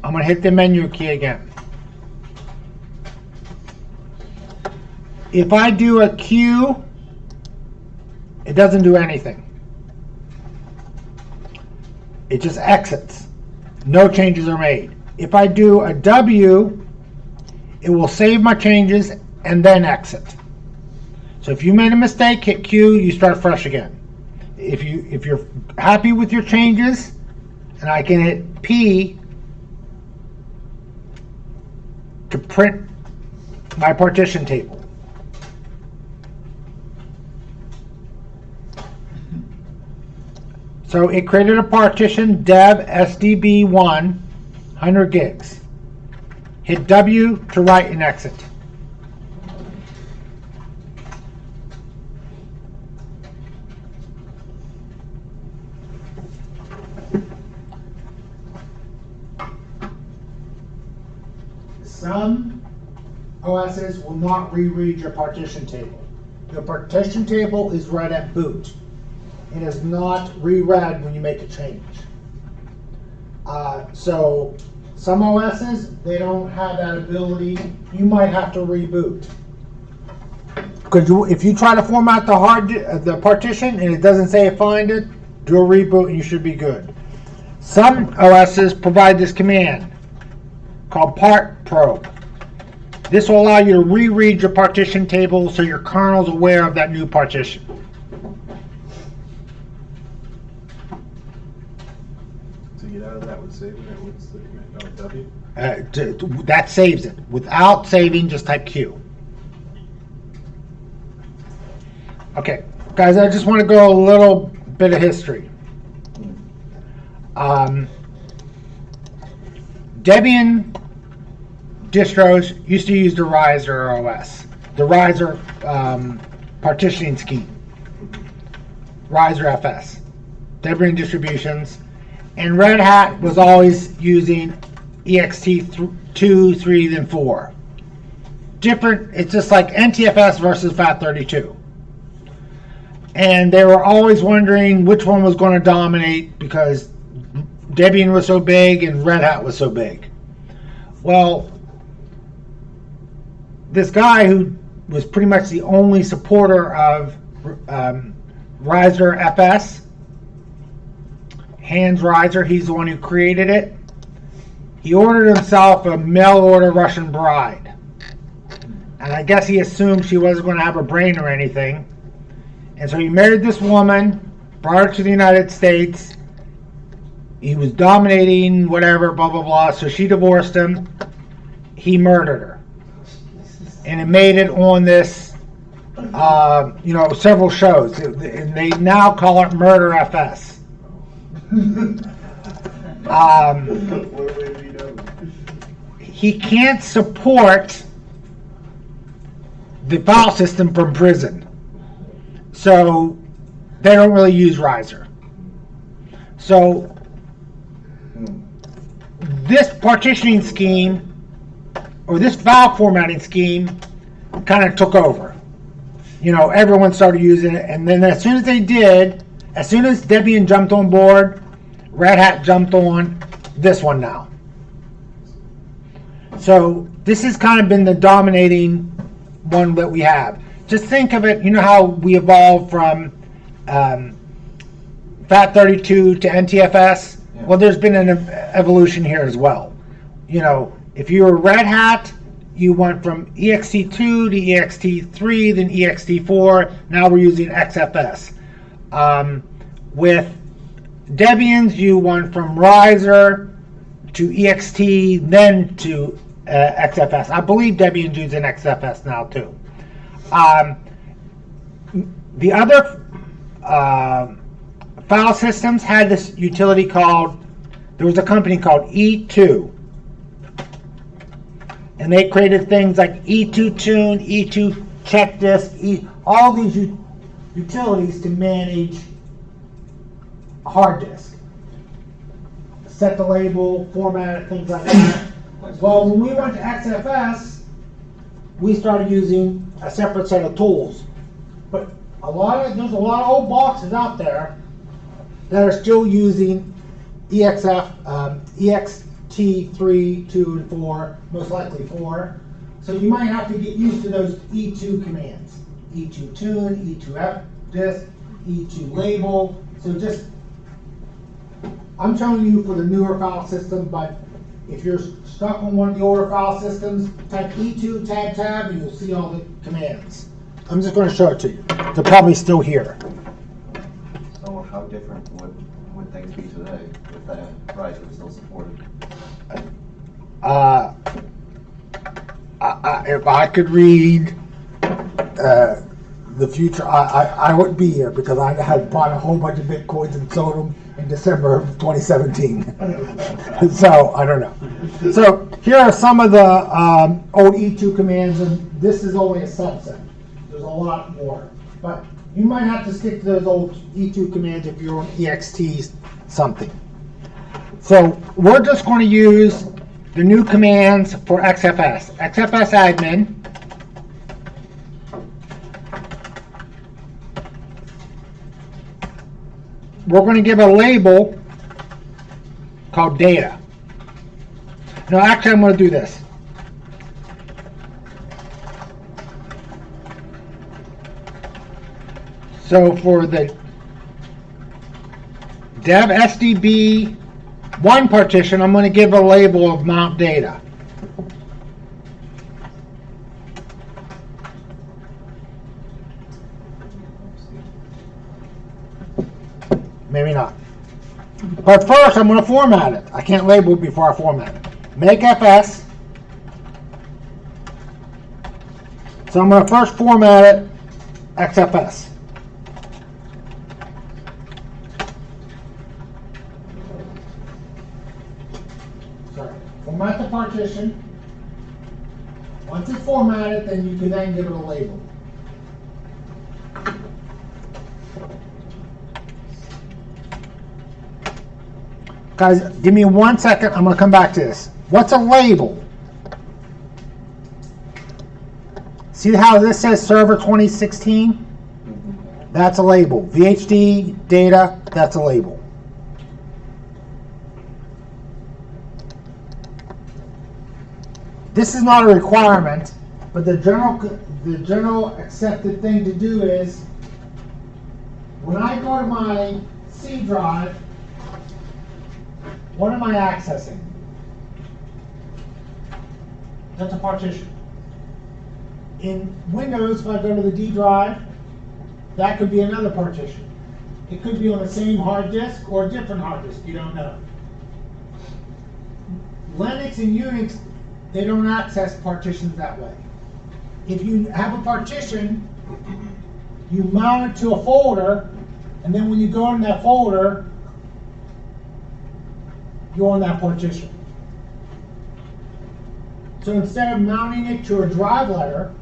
I'm going to hit the menu key again. If I do a Q, it doesn't do anything. It just exits. No changes are made. If I do a W, it will save my changes and then exit. So if you made a mistake, hit Q, you start fresh again. If you're happy with your changes, and I can hit P to print my partition table. So it created a partition dev SDB1 100 gigs. Hit W to write and exit. Some OSs will not reread your partition table. Your partition table is read at boot. It is not reread when you make a change. So some OSs, they don't have that ability. You might have to reboot. Because if you try to format the partition and it doesn't say find it, do a reboot and you should be good. Some OSs provide this command called part probe. This will allow you to reread your partition table so your kernel is aware of that new partition. To get out of that with saving it, what's the command? Oh, W? That saves it. Without saving, just type Q. Okay, guys, I just want to go a little bit of history. Debian distros used to use the Riser OS, the Riser partitioning scheme, Riser FS, Debian distributions, and Red Hat was always using ext2, 3, then 4. Different, it's just like NTFS versus FAT32. And they were always wondering which one was going to dominate because Debian was so big and Red Hat was so big. Well, this guy who was pretty much the only supporter of Riser FS, Hans Riser, he's the one who created it. He ordered himself a mail-order Russian bride. And I guess he assumed she wasn't going to have a brain or anything. And so he married this woman, brought her to the United States. He was dominating, whatever, blah, blah, blah. So she divorced him. He murdered her. And it made it on this, several shows. And they now call it Murder FS. He can't support the file system from prison. So they don't really use Riser. So this partitioning scheme, or this file formatting scheme, kind of took over. Everyone started using it, and then as soon as they did, as soon as Debian jumped on board, Red Hat jumped on this one now. So this has kind of been the dominating one that we have. Just think of it, how we evolved from FAT32 to NTFS? Yeah. Well, there's been an evolution here as well. If you were Red Hat, you went from ext2 to ext3, then ext4. Now we're using XFS. With Debians, you went from Riser to ext, then to XFS. I believe Debian's using XFS now too. The other file systems had this utility there was a company called E2. And they created things like E2 Tune, E2 Check Disk, all these utilities to manage a hard disk. Set the label, format it, things like that. Well, when we went to XFS, we started using a separate set of tools. But there's a lot of old boxes out there that are still using ext3, 2, and 4, most likely 4. So you might have to get used to those E2 commands. E2 tune, E2 F disk, E2 label. So I'm showing you for the newer file system, but if you're stuck on one of the older file systems, type E2 tab, and you'll see all the commands. I'm just going to show it to you. They're probably still here. So how different would things be today if that Riser was still supported? If I could read the future, I wouldn't be here because I had bought a whole bunch of Bitcoins and sold them in December of 2017. So I don't know. So here are some of the old E2 commands, and this is only a subset. There's a lot more, but you might have to stick to those old E2 commands if you're on ext something. So we're just going to use the new commands for XFS. XFS admin. We're going to give a label called data. No, actually I'm going to do this. So for the dev SDB 1 partition, I'm going to give a label of mount data. Maybe not. But first I'm going to format it. I can't label it before I format it. Make FS. So I'm going to first format it XFS. Format the partition. Once it's formatted, then you can then give it a label. Guys, give me 1 second. I'm going to come back to this. What's a label? See how this says Server 2016? That's a label. VHD data, that's a label. This is not a requirement, but the general accepted thing to do is when I go to my C drive, what am I accessing? That's a partition. In Windows, if I go to the D drive, that could be another partition. It could be on the same hard disk or a different hard disk, you don't know. Linux and Unix, they don't access partitions that way. If you have a partition, you mount it to a folder, and then when you go in that folder, you're on that partition. So instead of mounting it to a drive letter,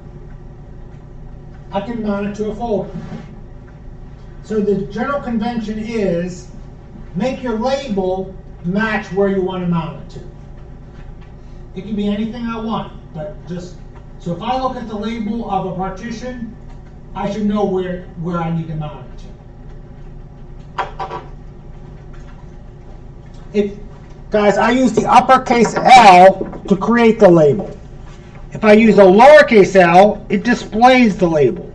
I can mount it to a folder. So the general convention is make your label match where you want to mount it to. It can be anything I want, but just, so if I look at the label of a partition, I should know where I need to mount it to. Guys, I use the uppercase L to create the label. If I use a lowercase l, it displays the label.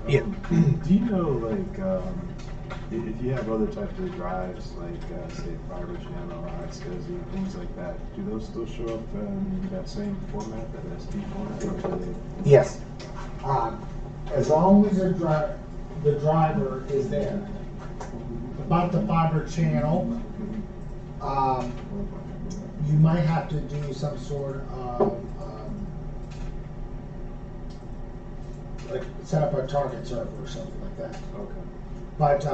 Yeah. Do you know, like, if you have other types of drives, like, say, fiber channel, XCSI, things like that, do those still show up in that same format, that SD format? Or do they... Yes. As long as the driver is there. About the fiber channel, you might have to do some sort of like set up a target server or something like that. Okay. But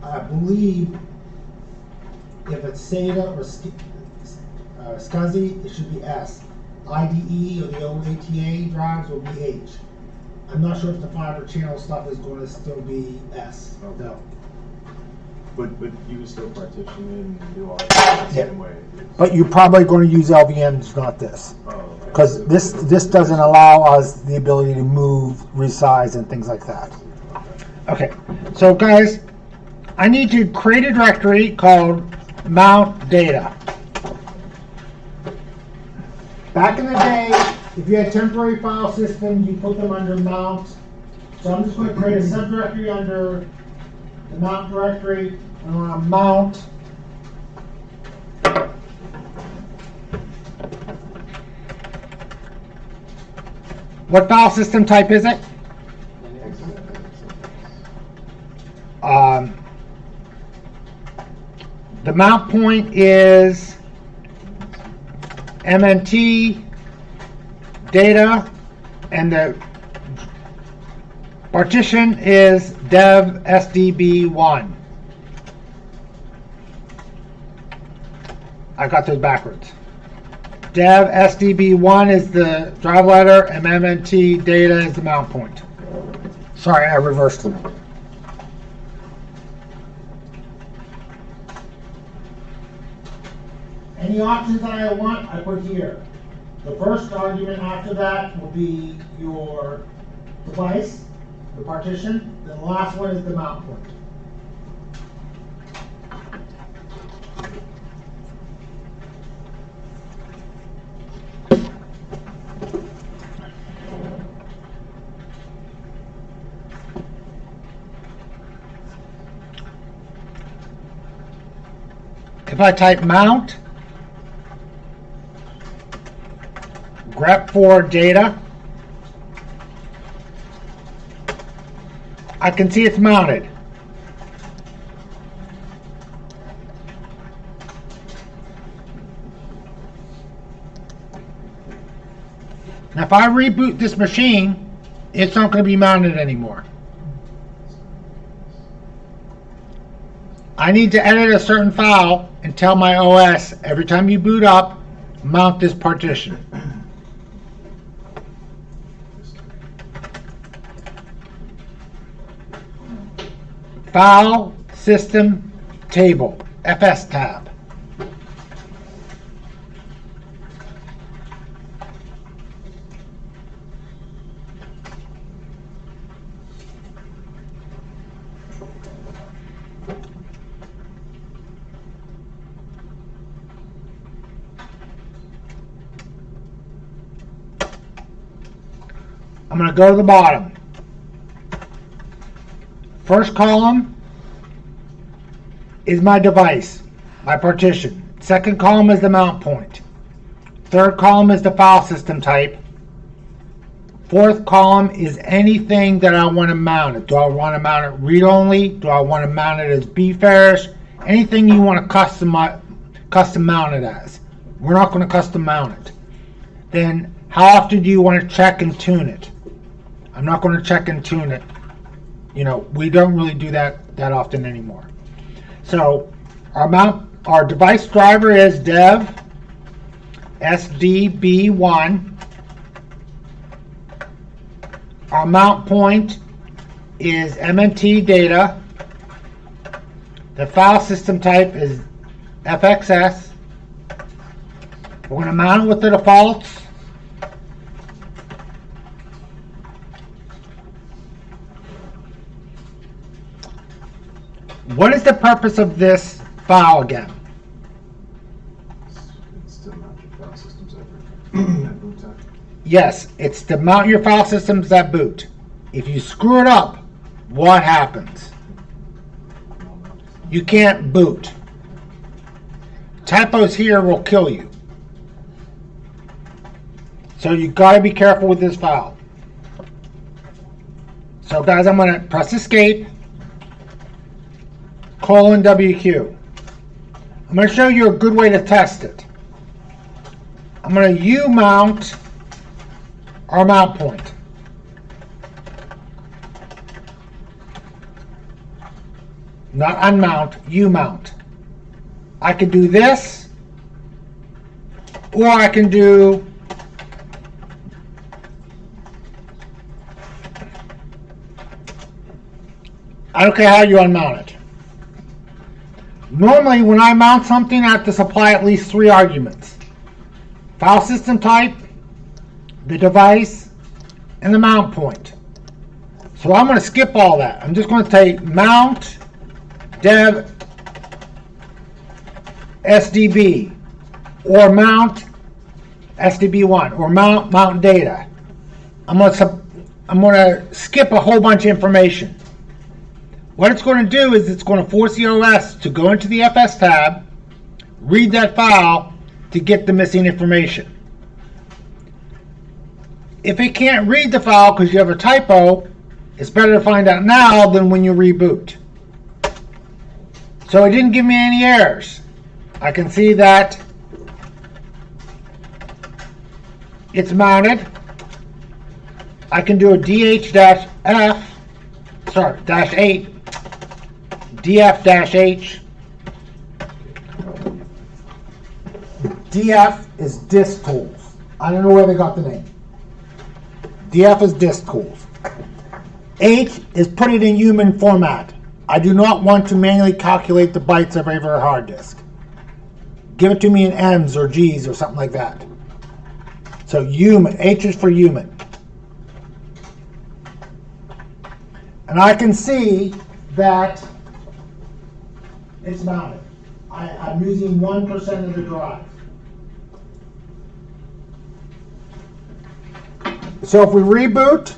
I believe if it's SATA or SCSI, it should be S. IDE or the old ATA drives will be H. I'm not sure if the fiber channel stuff is going to still be S. Okay. No. But you can still partition it and do all that the same way. But you're probably going to use LVMs, not this. Oh, Because this doesn't allow us the ability to move, resize, and things like that. Okay, so guys, I need to create a directory called mount data. Back in the day, if you had temporary file systems, you put them under mount. So I'm just going to create a subdirectory under the mount directory. I'm going to mount what file system type is it? The mount point is MNT data, and the partition is dev SDB1. I got those backwards. Dev SDB1 is the drive letter, and MNT data is the mount point. Sorry, I reversed them. Any options that I want, I put here. The first argument after that will be your device, the partition. Then the last one is the mount point. If I type mount, grep for data, I can see it's mounted. if I reboot this machine, it's not going to be mounted anymore. I need to edit a certain file and tell my OS every time you boot up, mount this partition. File System Table, FS tab. I'm going to go to the bottom. First column is my device, my partition. Second column is the mount point. Third column is the file system type. Fourth column is anything that I want to mount it. Do I want to mount it read-only? Do I want to mount it as BFARS? Anything you want to custom mount it as. We're not going to custom mount it. Then how often do you want to check and tune it? I'm not going to check and tune it. You know, we don't really do that often anymore. So our device driver is dev SDB1. Our mount point is MNT data. The file system type is FXS. We're going to mount it with the defaults. What is the purpose of this file again? It's to mount your file systems at boot time. Yes, it's to mount your file systems at boot. If you screw it up, what happens? You can't boot. Typos here will kill you. So you got to be careful with this file. So guys, I'm going to press escape. :WQ. I'm going to show you a good way to test it. I'm going to U-mount our mount point. Not unmount, U-mount. I can do this, or I can do I don't care how you unmount it. Normally, when I mount something, I have to supply at least 3 arguments. File system type, the device, and the mount point. So I'm going to skip all that. I'm just going to say mount dev SDB, or mount SDB1, or mount data. I'm going to skip a whole bunch of information. What it's going to do is it's going to force the OS to go into the FS tab, read that file to get the missing information. If it can't read the file because you have a typo, it's better to find out now than when you reboot. So it didn't give me any errors. I can see that it's mounted. I can do a -8, df-h. DF is disk tools. I don't know where they got the name. DF is disk tools. H is put it in human format. I do not want to manually calculate the bytes of every hard disk. Give it to me in M's or G's or something like that. So human, H is for human. And I can see that it's mounted. I'm using 1% of the drive. So if we reboot,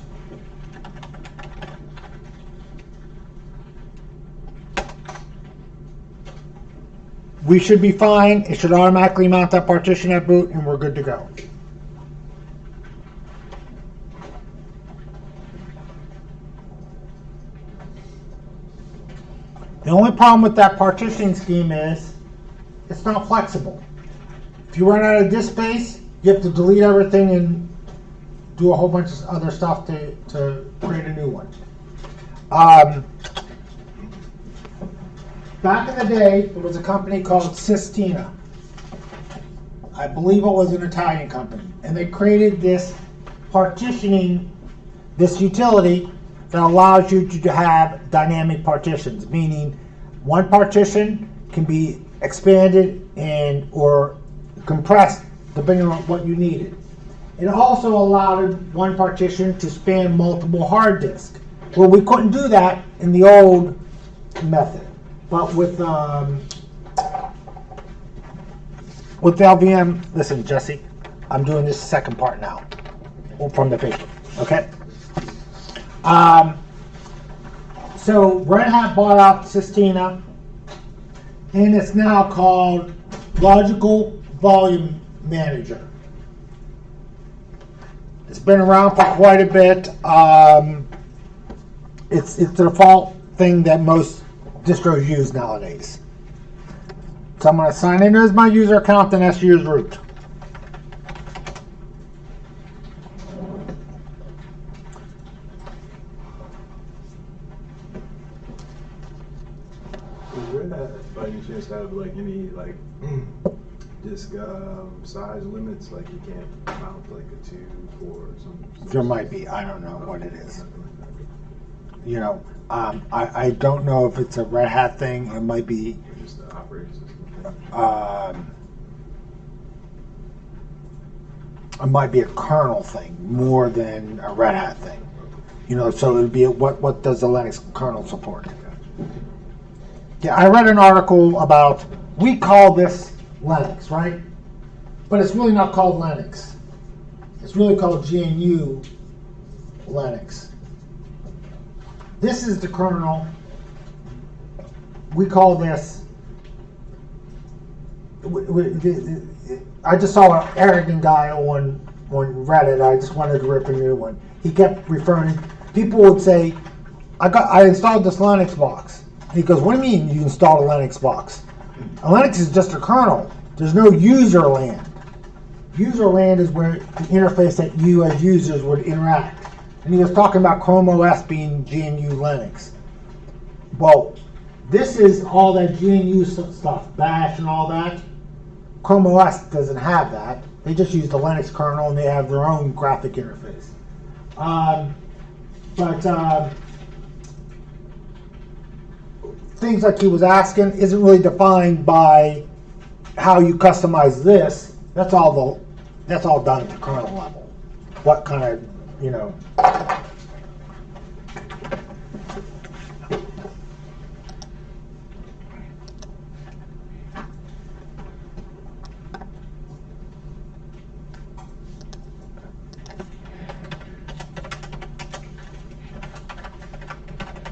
we should be fine. It should automatically mount that partition at boot, and we're good to go. The only problem with that partitioning scheme is it's not flexible. If you run out of disk space, you have to delete everything and do a whole bunch of other stuff to create a new one. Back in the day, there was a company called Sistina. I believe it was an Italian company, and they created this partitioning, this utility that allows you to have dynamic partitions, meaning one partition can be expanded and or compressed depending on what you needed. It also allowed one partition to span multiple hard disks. Well, we couldn't do that in the old method, but with LVM, listen, Jesse, I'm doing this second part now from the paper, okay? So Red Hat bought out Sistina, and it's now called Logical Volume Manager. It's been around for quite a bit. It's the default thing that most distros use nowadays. So I'm going to sign in as my user account, then that's use root. Does Red Hat by any chance have like any like disk size limits? Like you can't mount like a 2, 4 or something? There might be. I don't know what it is. You know, I don't know if it's a Red Hat thing. It might be. Or just the operating system thing? It might be a kernel thing more than a Red Hat thing. You know, so it would be what does the Linux kernel support? Yeah, I read an article about, we call this Linux, right? But it's really not called Linux. It's really called GNU Linux. This is the kernel. We call this, I just saw an arrogant guy on Reddit. I just wanted to rip a new one. He kept referring, people would say, I installed this Linux box. He goes, what do you mean you installed a Linux box? A Linux is just a kernel. There's no user land. User land is where the interface that you as users would interact. And he was talking about Chrome OS being GNU Linux. Well, this is all that GNU stuff, Bash and all that. Chrome OS doesn't have that. They just use the Linux kernel and they have their own graphic interface. Things like he was asking isn't really defined by how you customize this. That's all done at the kernel level. What kind of, you know.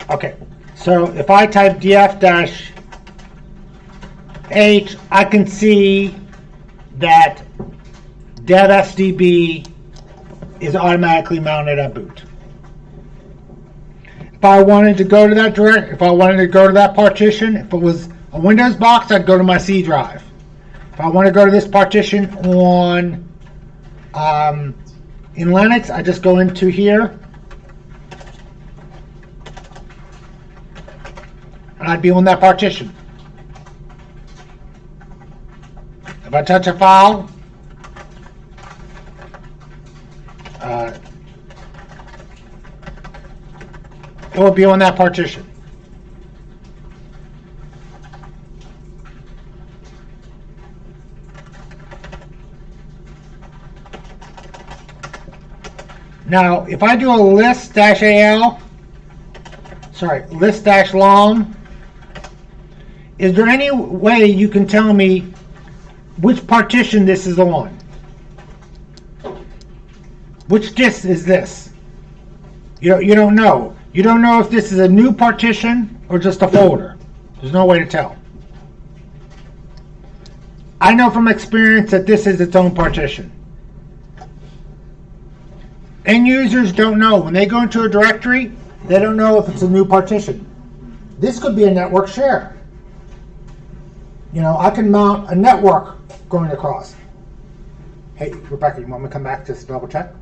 Okay. So if I type df-h, I can see that dev-sdb is automatically mounted at boot. If I wanted to go to that partition, if it was a Windows box, I'd go to my C drive. If I want to go to this partition on in Linux, I just go into here. And I'd be on that partition. If I touch a file, it will be on that partition. Now, if I do a list-al, list-long, is there any way you can tell me which partition this is on? Which disk is this? You don't know. You don't know if this is a new partition or just a folder. There's no way to tell. I know from experience that this is its own partition. End users don't know. When they go into a directory, they don't know if it's a new partition. This could be a network share. You know, I can mount a network going across. Hey, Rebecca, you want me to come back just to double check?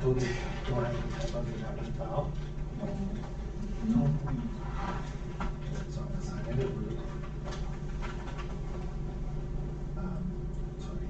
told you, don't have any type of in file? No. That's on the side of the root. Sorry.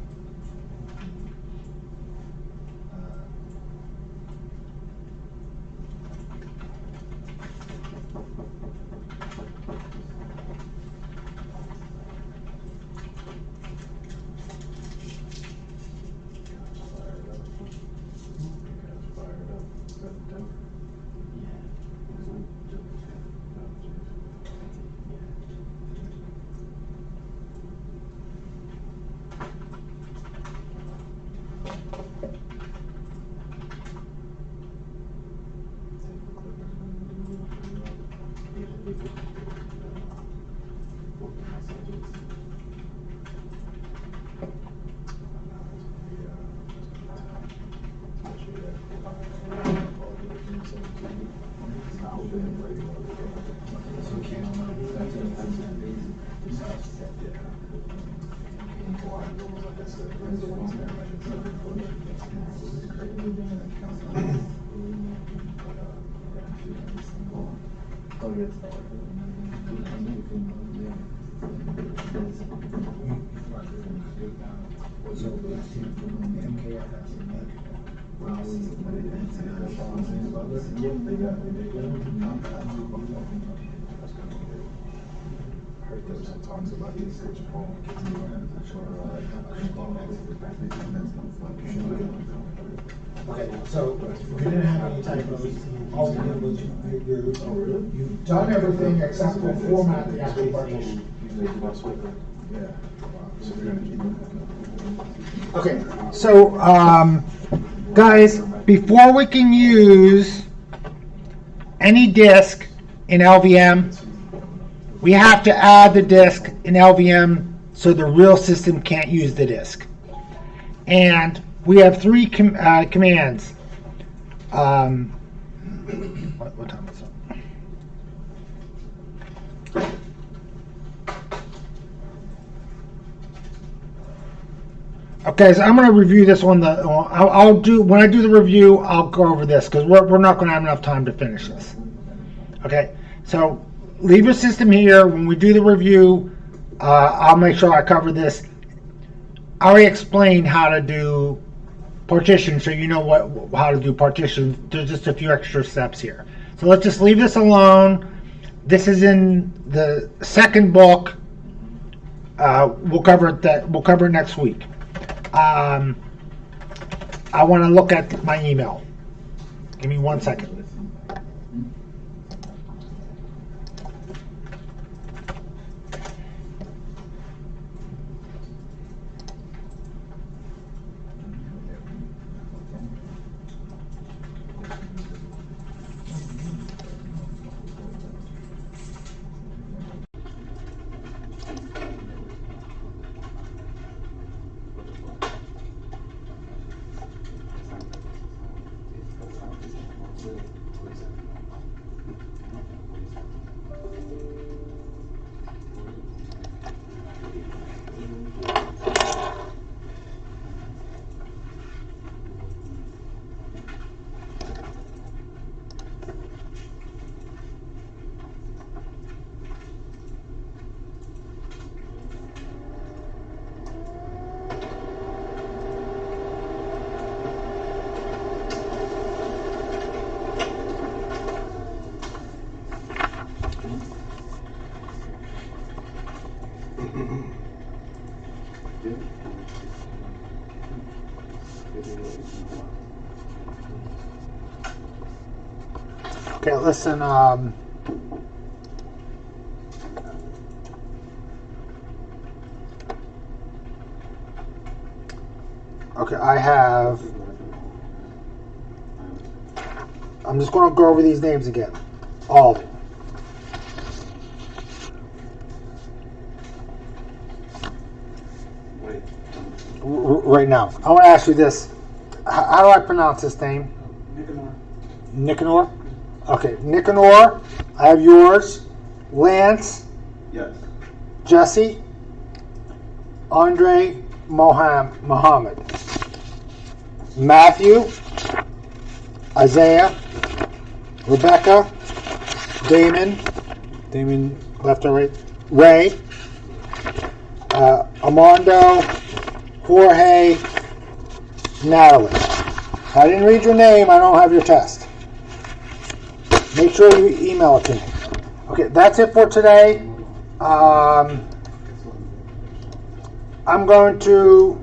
Heard there was some talks about these search poem. Okay, so you didn't have any typos. All you did was you've done everything except for format the actual partition. Yeah. Wow. So they're gonna keep it. Okay, so guys, before we can use any disk in LVM, we have to add the disk in LVM so the real system can't use the disk. And we have three commands. What time is it? Okay, so I'm going to review this one. I'll do when I do the review. I'll go over this because we're not going to have enough time to finish this. Okay, so leave your system here. When we do the review, I'll make sure I cover this. I already explained how to do partition, so you know how to do partition. There's just a few extra steps here. So let's just leave this alone. This is in the second book. We'll cover it next week. I want to look at my email. Give me 1 second. Okay, listen, okay, I'm just going to go over these names again, all of them. Right now, I want to ask you this. How do I pronounce this name? Nicanor? Okay, Nicanor, I have yours. Lance? Yes. Jesse? Andre? Mohammed? Matthew? Isaiah, Rebecca, Damon left or right, Ray, Armando, Jorge, Natalie. If I didn't read your name, I don't have your test. Make sure you email it to me. Okay, that's it for today. I'm going to